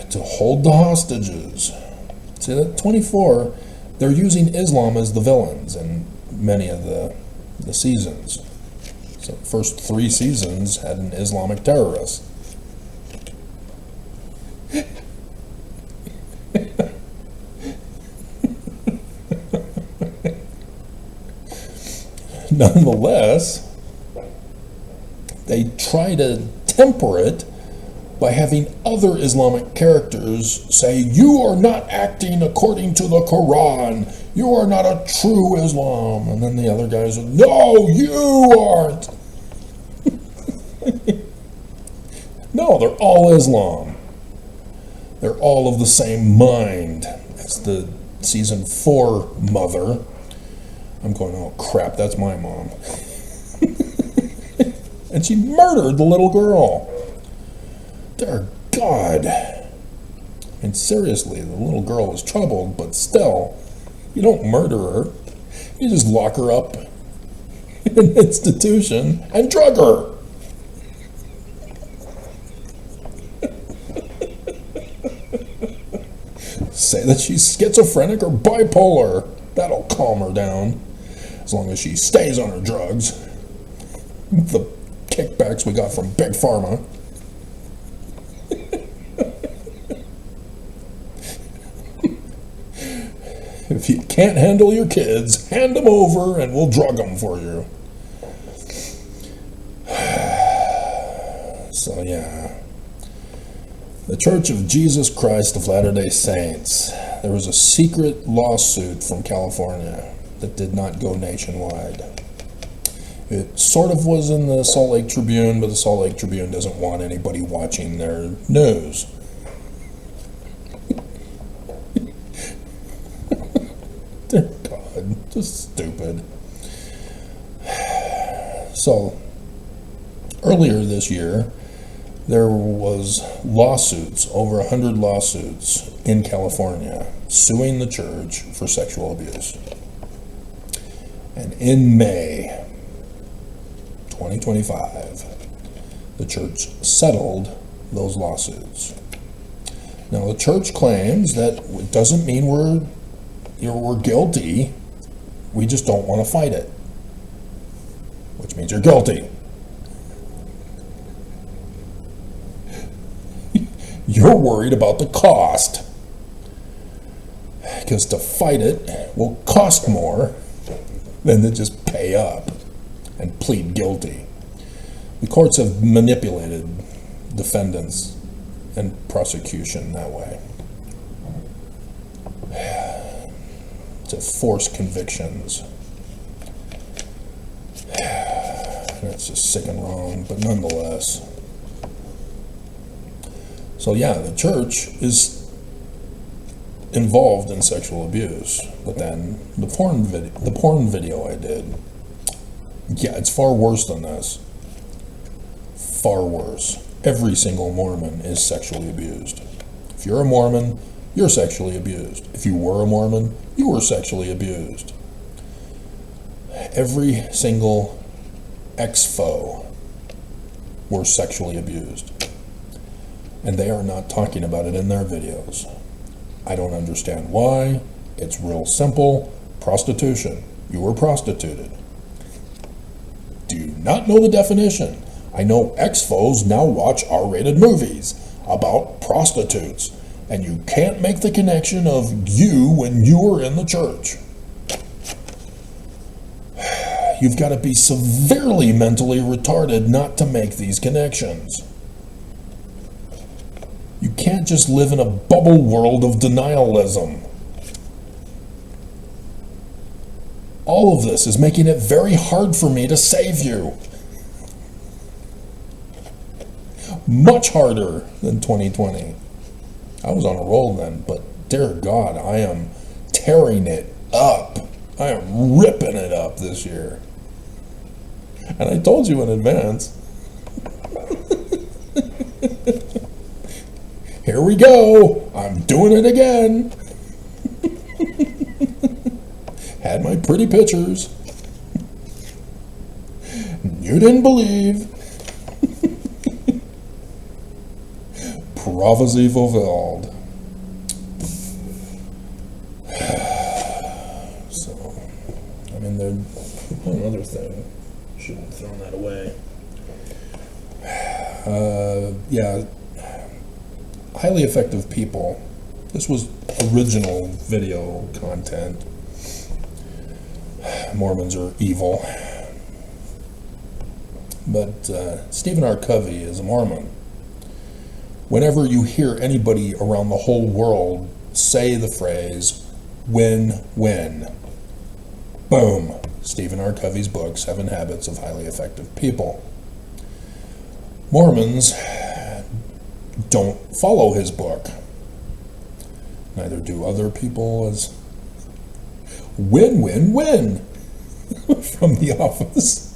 to hold the hostages. See that 24, they're using Islam as the villains in many of the seasons. So the first 3 seasons had an Islamic terrorist. nonetheless, they try to temper it by having other Islamic characters say, you are not acting according to the Quran. You are not a true Islam. And then the other guys are, no, you aren't. No, they're all Islam. They're all of the same mind. That's the season 4 mother. I'm going, oh crap, that's my mom. And she murdered the little girl. Dear God. And seriously, the little girl was troubled, but still, you don't murder her. You just lock her up in an institution and drug her. Say that she's schizophrenic or bipolar. That'll calm her down. As long as she stays on her drugs. The kickbacks we got from Big Pharma. If you can't handle your kids, hand them over and we'll drug them for you. So yeah. The Church of Jesus Christ of Latter-day Saints. There was a secret lawsuit from California that did not go nationwide. It sort of was in the Salt Lake Tribune, but the Salt Lake Tribune doesn't want anybody watching their news. Dear God, just stupid. So, earlier this year, there was lawsuits, over 100 lawsuits in California, suing the church for sexual abuse. And in May 2025, the church settled those lawsuits. Now, the church claims that it doesn't mean we're guilty, we just don't want to fight it, which means you're guilty. You're worried about the cost, because to fight it will cost more than to just pay up and plead guilty. The courts have manipulated defendants and prosecution that way to force convictions. That's just sick and wrong, but nonetheless. So yeah, the church is involved in sexual abuse, but then the porn video I did, yeah, it's far worse than this. Far worse. Every single Mormon is sexually abused. If you're a Mormon, you're sexually abused. If you were a Mormon, you were sexually abused. Every single ex-foe were sexually abused. And they are not talking about it in their videos. I don't understand why. It's real simple. Prostitution. You were prostituted. Do you not know the definition? I know ex-foes now watch R-rated movies about prostitutes, and you can't make the connection of you when you were in the church. You've got to be severely mentally retarded not to make these connections. You can't just live in a bubble world of denialism. All of this is making it very hard for me to save you. Much harder than 2020. I was on a roll then, but dear God, I am tearing it up. I am ripping it up this year. And I told you in advance. Here we go. I'm doing it again. Had my pretty pictures. You didn't believe. Prophecy fulfilled. So, I mean, there's one other thing. Shouldn't have thrown that away. Yeah. Highly effective people. This was original video content. Mormons are evil. but Stephen R. Covey is a Mormon. Whenever you hear anybody around the whole world say the phrase, win-win, boom, Stephen R. Covey's book, 7 Habits of Highly Effective People. Mormons don't follow his book. Neither do other people as win-win-win from The Office.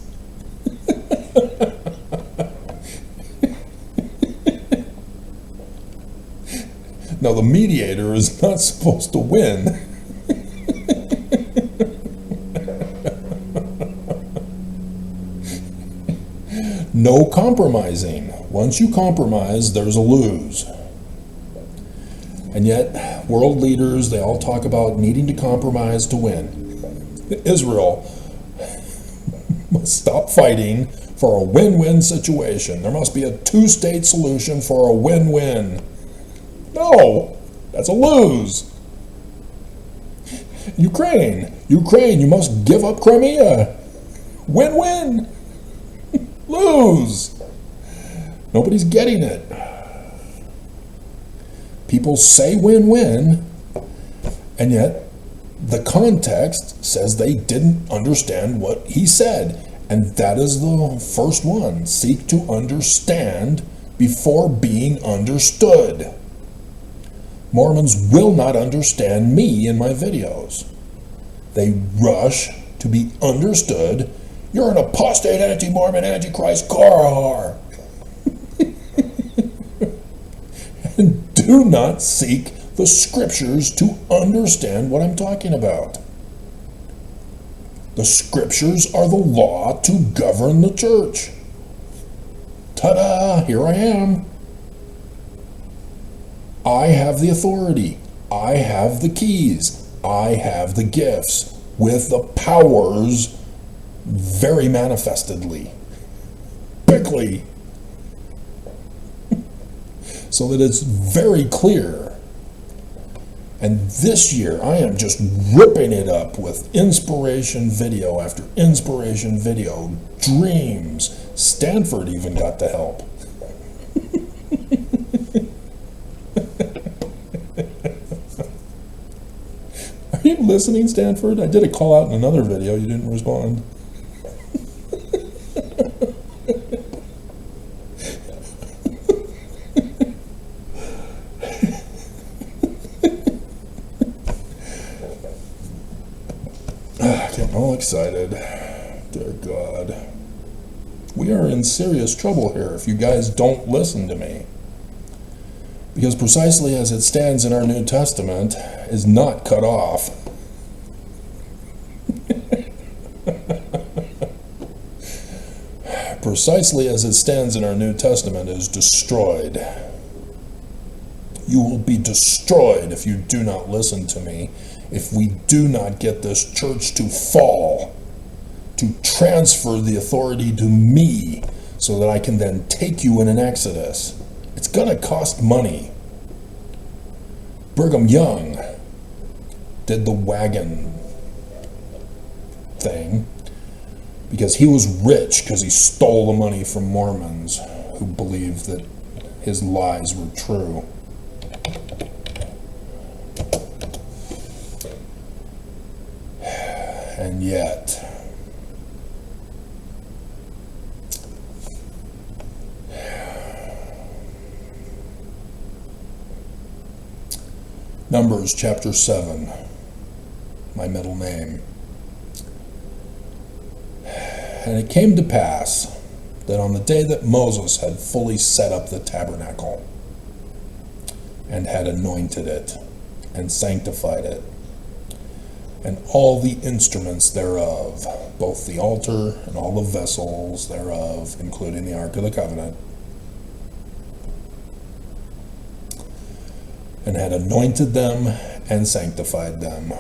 Now, the mediator is not supposed to win. No compromising. Once you compromise, there's a lose. And yet, world leaders, they all talk about needing to compromise to win. Israel must stop fighting for a win-win situation. There must be a 2-state solution for a win-win. No, that's a lose. Ukraine, you must give up Crimea. Win-win. Lose. Nobody's getting it. People say win-win, and yet the context says they didn't understand what he said. And that is the first one. Seek to understand before being understood. Mormons will not understand me in my videos. They rush to be understood. You're an apostate, anti-Mormon, antichrist, Korahar. And do not seek the scriptures to understand what I'm talking about. The scriptures are the law to govern the church. Ta-da! Here I am. I have the authority. I have the keys. I have the gifts with the powers very manifestedly, quickly, so that it's very clear. And this year, I am just ripping it up with inspiration video after inspiration video, dreams. Stanford even got to help. Are you listening, Stanford? I did a call out in another video. You didn't respond. Getting all excited. Dear God. We are in serious trouble here if you guys don't listen to me. Because precisely as it stands in our New Testament is not cut off. Precisely as it stands in our New Testament is destroyed. You will be destroyed if you do not listen to me, if we do not get this church to fall, to transfer the authority to me so that I can then take you in an exodus. It's going to cost money. Brigham Young did the wagon thing because he was rich because he stole the money from Mormons who believed that his lies were true. And yet, Numbers chapter 7, my middle name. And it came to pass that on the day that Moses had fully set up the tabernacle and had anointed it and sanctified it, and all the instruments thereof, both the altar and all the vessels thereof, including the Ark of the Covenant, and had anointed them and sanctified them,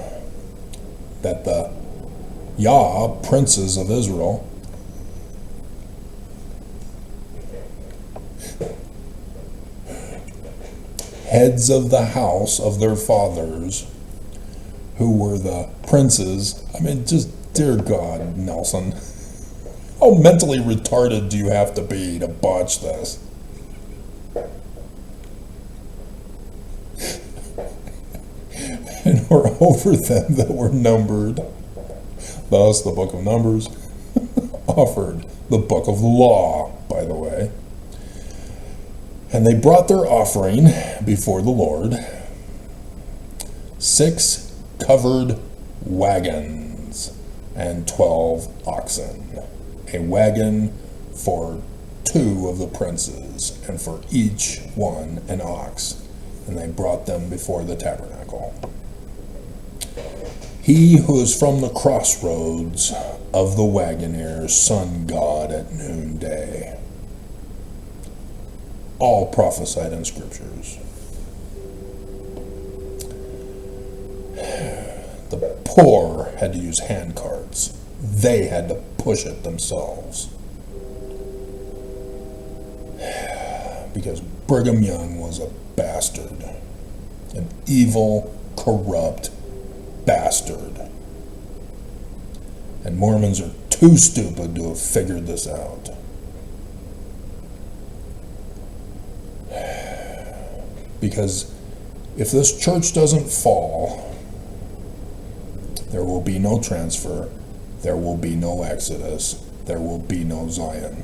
that the princes of Israel, heads of the house of their fathers, who were the princes. I mean, just, dear God, Nelson. How mentally retarded do you have to be to botch this? And were over them that were numbered. Thus, the book of Numbers offered the book of the law, by the way. And they brought their offering before the Lord, 6 covered wagons and 12 oxen, a wagon for 2 of the princes, and for each one an ox. And they brought them before the tabernacle. He who is from the crossroads of the wagoners, sun god at noonday. All prophesied in scriptures. The poor had to use hand carts. They had to push it themselves. Because Brigham Young was a bastard. An evil, corrupt bastard. And Mormons are too stupid to have figured this out. Because if this church doesn't fall, there will be no transfer, there will be no Exodus, there will be no Zion.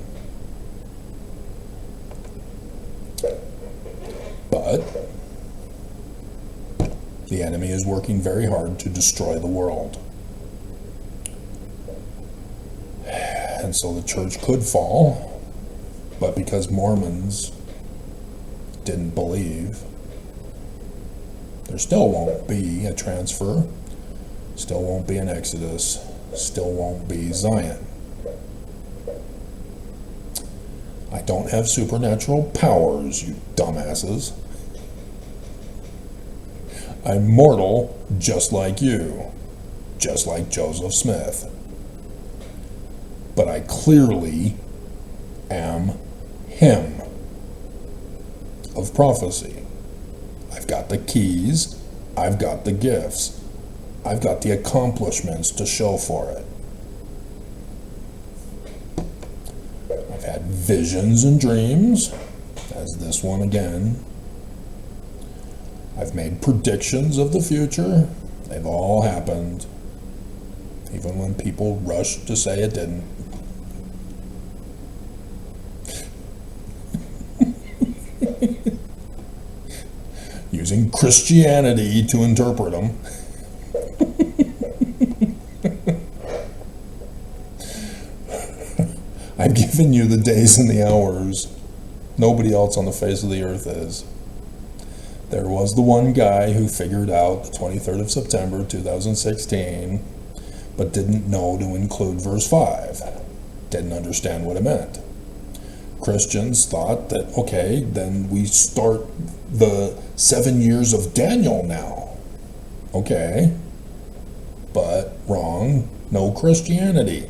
But the enemy is working very hard to destroy the world. And so the church could fall, but because Mormons didn't believe, there still won't be a transfer, still won't be an Exodus, still won't be Zion. I don't have supernatural powers, you dumbasses. I'm mortal just like you, just like Joseph Smith. But I clearly am him of prophecy. I've got the keys, I've got the gifts, I've got the accomplishments to show for it. I've had visions and dreams, as this one again. I've made predictions of the future. They've all happened, even when people rush to say it didn't. Using Christianity to interpret them. I've given you the days and the hours. Nobody else on the face of the earth is. There was the one guy who figured out the 23rd of September 2016, but didn't know to include verse 5. Didn't understand what it meant. Christians thought that, okay, then we start the 7 years of Daniel now. Okay, but wrong, no Christianity.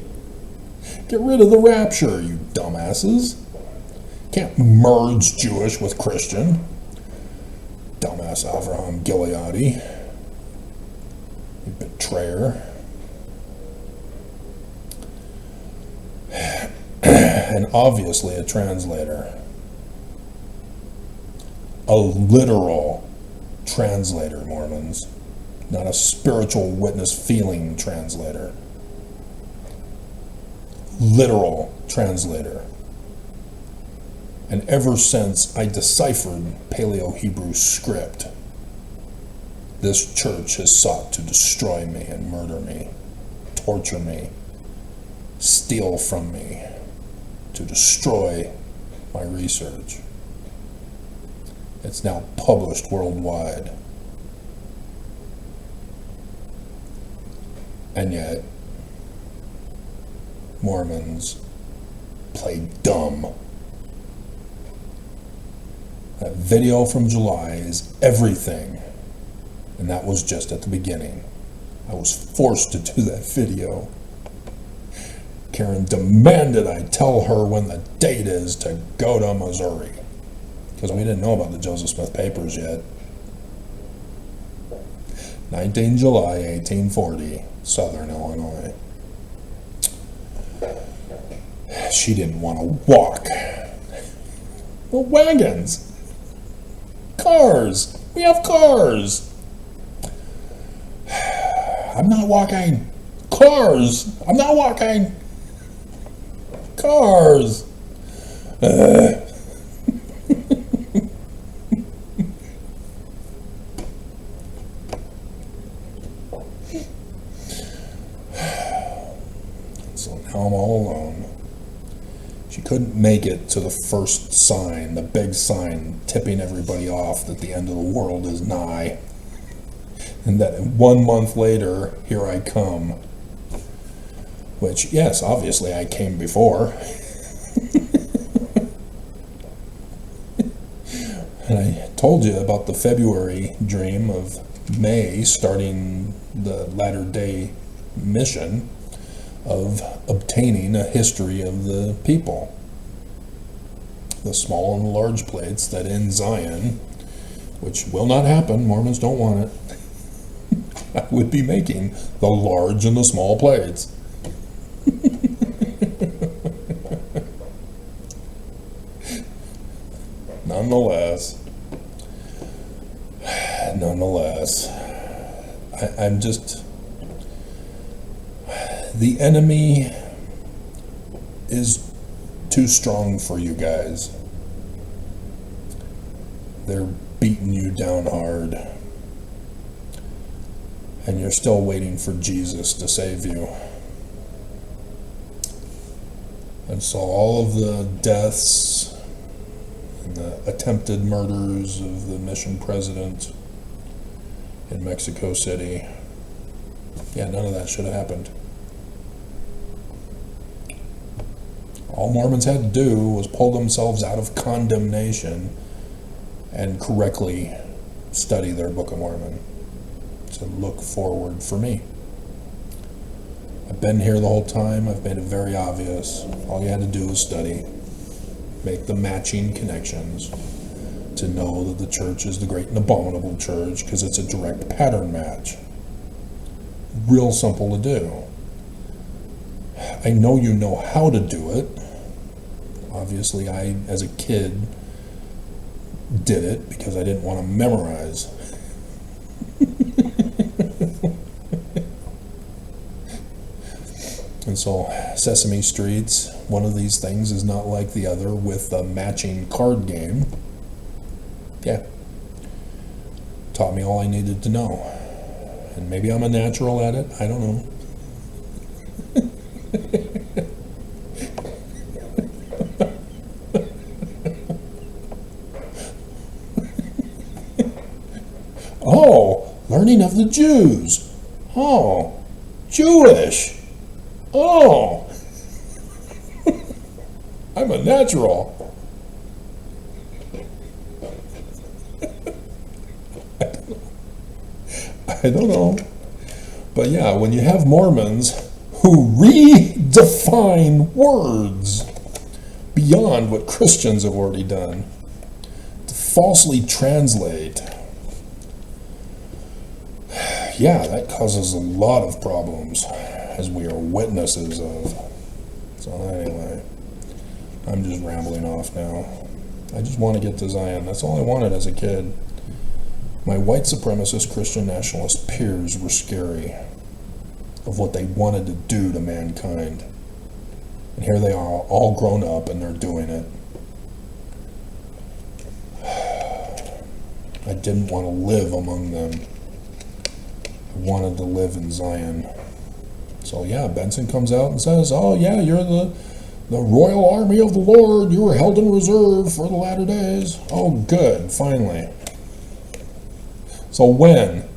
Get rid of the rapture, you dumbasses. Can't merge Jewish with Christian. Dumbass Avraham Gileadi. You betrayer. And obviously a translator. A literal translator, Mormons. Not a spiritual witness feeling translator. Literal translator. And ever since I deciphered Paleo-Hebrew script, this church has sought to destroy me and murder me, torture me, steal from me, to destroy my research. It's now published worldwide. And yet, Mormons play dumb. That video from July is everything, and that was just at the beginning. I was forced to do that video. Karen demanded I tell her when the date is to go to Missouri, because we didn't know about the Joseph Smith papers yet. 19 July 1840, Southern Illinois. She didn't want to walk. Well, wagons. Cars. We have cars. I'm not walking. Cars. I'm not walking. Cars. So now I'm all alone. She couldn't make it to the first sign, the big sign tipping everybody off that the end of the world is nigh. And that 1 month later, here I come. Which, yes, obviously I came before. And I told you about the February dream of May starting the latter-day mission of obtaining a history of the people. The small and the large plates that in Zion, which will not happen, Mormons don't want it, I would be making the large and the small plates. Nonetheless, I'm just, the enemy is too strong for you guys. They're beating you down hard. And you're still waiting for Jesus to save you. And so all of the deaths and the attempted murders of the mission president in Mexico City, yeah, none of that should have happened. All Mormons had to do was pull themselves out of condemnation and correctly study their Book of Mormon to look forward for me. I've been here the whole time. I've made it very obvious. All you had to do was study, make the matching connections to know that the church is the great and abominable church because it's a direct pattern match. Real simple to do. I know you know how to do it. Obviously, I, as a kid, did it because I didn't want to memorize. And so, Sesame Street's one of these things is not like the other with a matching card game. Yeah. Taught me all I needed to know. And maybe I'm a natural at it. I don't know. Oh, learning of the Jews. Oh, Jewish. Oh, I'm a natural. I don't know. But yeah, when you have Mormons who redefine words beyond what Christians have already done, to falsely translate, yeah, that causes a lot of problems, as we are witnesses of. So anyway, I'm just rambling off now. I just want to get to Zion. That's all I wanted as a kid. My white supremacist Christian nationalist peers were scary of what they wanted to do to mankind. And here they are, all grown up, and they're doing it. I didn't want to live among them. I wanted to live in Zion. So yeah, Benson comes out and says, oh yeah, you're the Royal Army of the Lord. You were held in reserve for the latter days. Oh good, finally. So when?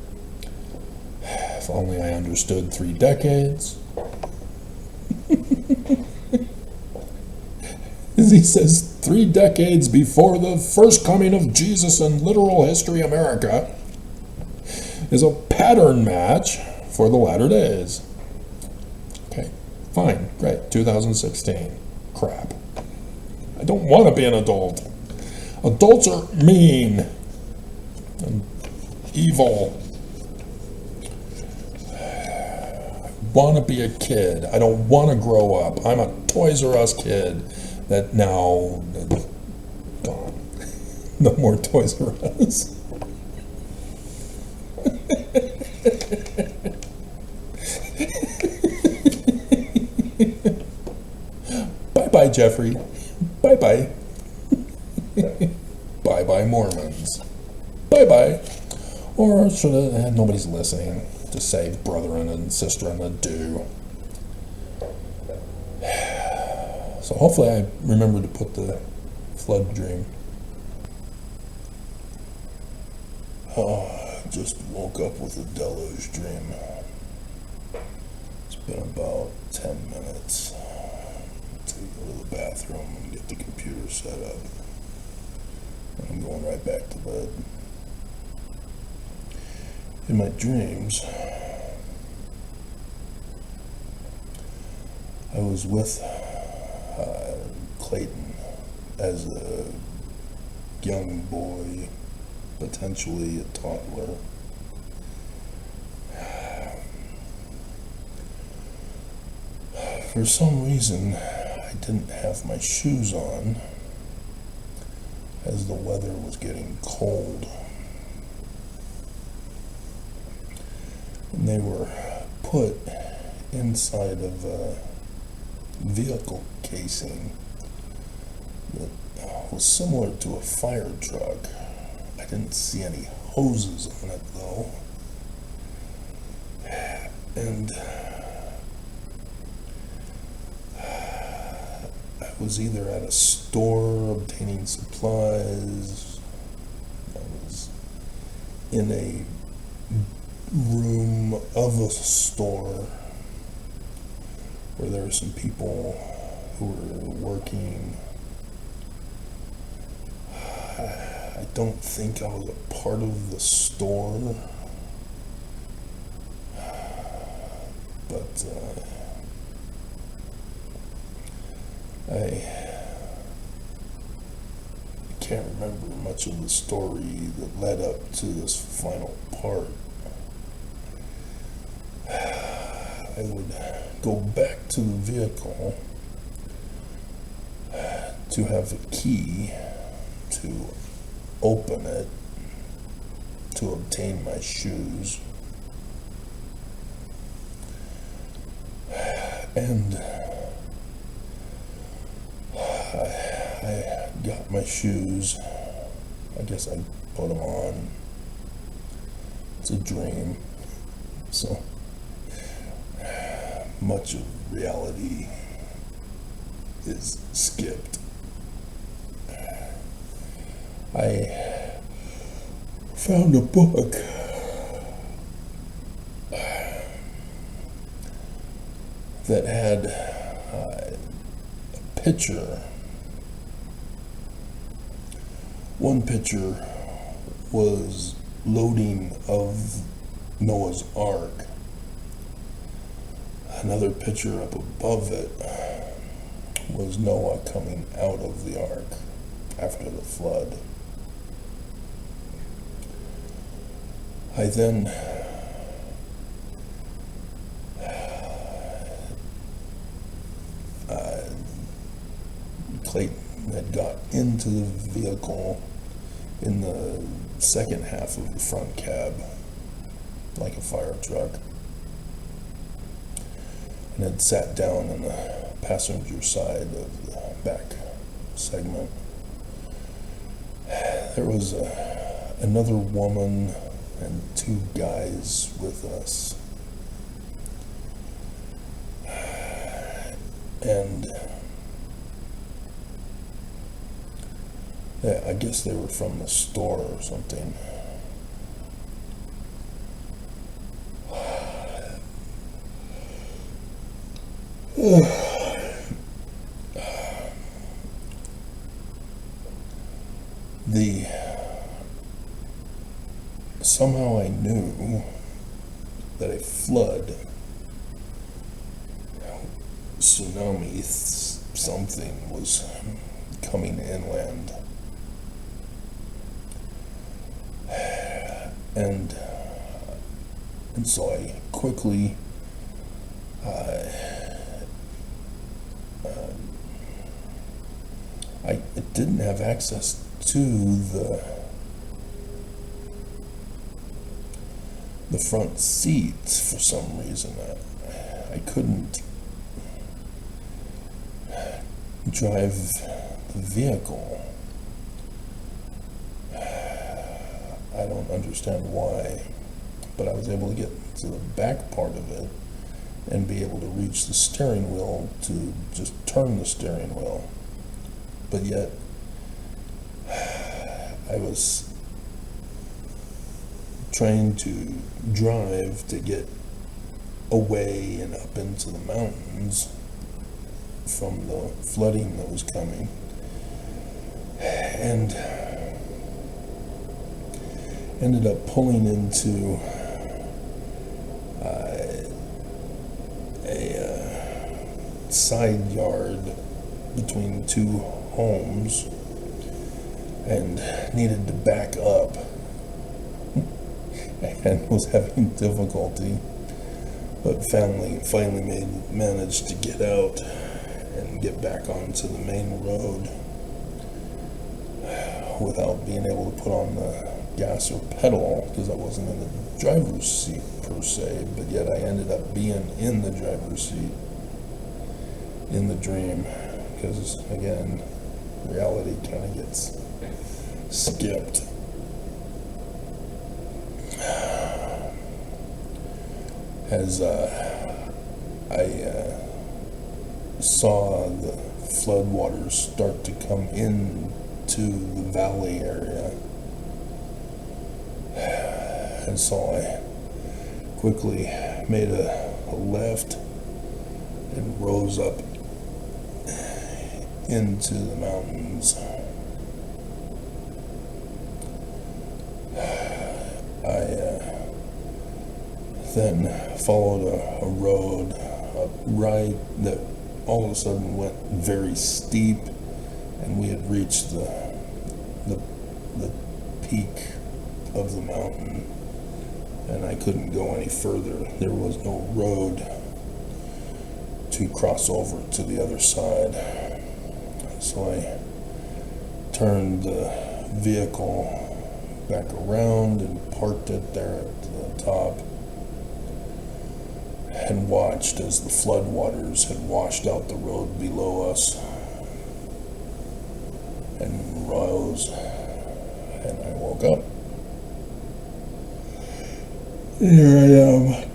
If only I understood 3 decades. As he says, 3 decades before the first coming of Jesus in literal history America is a pattern match for the latter days. Okay, fine, great, 2016. Crap. I don't want to be an adult. Adults are mean and evil. I want to be a kid. I don't want to grow up. I'm a Toys R Us kid that now gone. No more Toys R Us. Bye-bye, Jeffrey. Bye-bye. Bye-bye, Mormons. Bye-bye. Or should I, nobody's listening, just say brethren and sister and a do. So hopefully I remember to put the flood dream. Oh, I just woke up with a deluge dream. It's been about 10 minutes. To go to the bathroom and get the computer set up. And I'm going right back to bed. In my dreams, I was with Clayton as a young boy, potentially a toddler. For some reason, I didn't have my shoes on as the weather was getting cold. And they were put inside of a vehicle casing that was similar to a fire truck. I didn't see any hoses on it though. And I was either at a store obtaining supplies, I was in a room of a store where there were some people who were working. I don't think I was a part of the store, but I can't remember much of the story that led up to this final part. I would go back to the vehicle to have a key to open it to obtain my shoes. And I got my shoes. I guess I put them on. It's a dream. So much of reality is skipped. I found a book that had a picture. One picture was loading of Noah's Ark. Another picture up above it was Noah coming out of the ark after the flood. I then Clayton had got into the vehicle in the second half of the front cab, like a fire truck, and had sat down on the passenger side of the back segment. There was another woman and two guys with us. And I guess they were from the store or something. Somehow I knew that a flood, tsunami, something was coming inland. And so I quickly I didn't have access to the front seats for some reason. I couldn't drive the vehicle. I don't understand why, but I was able to get to the back part of it and be able to reach the steering wheel to just turn the steering wheel. But yet, I was trying to drive to get away and up into the mountains from the flooding that was coming, and ended up pulling into a side yard between two homes and needed to back up and was having difficulty, but finally managed to get out and get back onto the main road without being able to put on the gas or pedal, because I wasn't in the driver's seat per se, but yet I ended up being in the driver's seat in the dream, because again, reality kind of gets skipped. As I saw the floodwaters start to come into the valley area, and so I quickly made a left and rose up into the mountains. I then followed a road, a ride that all of a sudden went very steep, and we had reached the peak of the mountain, and I couldn't go any further. There was no road to cross over to the other side. So I turned the vehicle back around and parked it there at the top, and watched as the floodwaters had washed out the road below us and rose, and I woke up. Here I am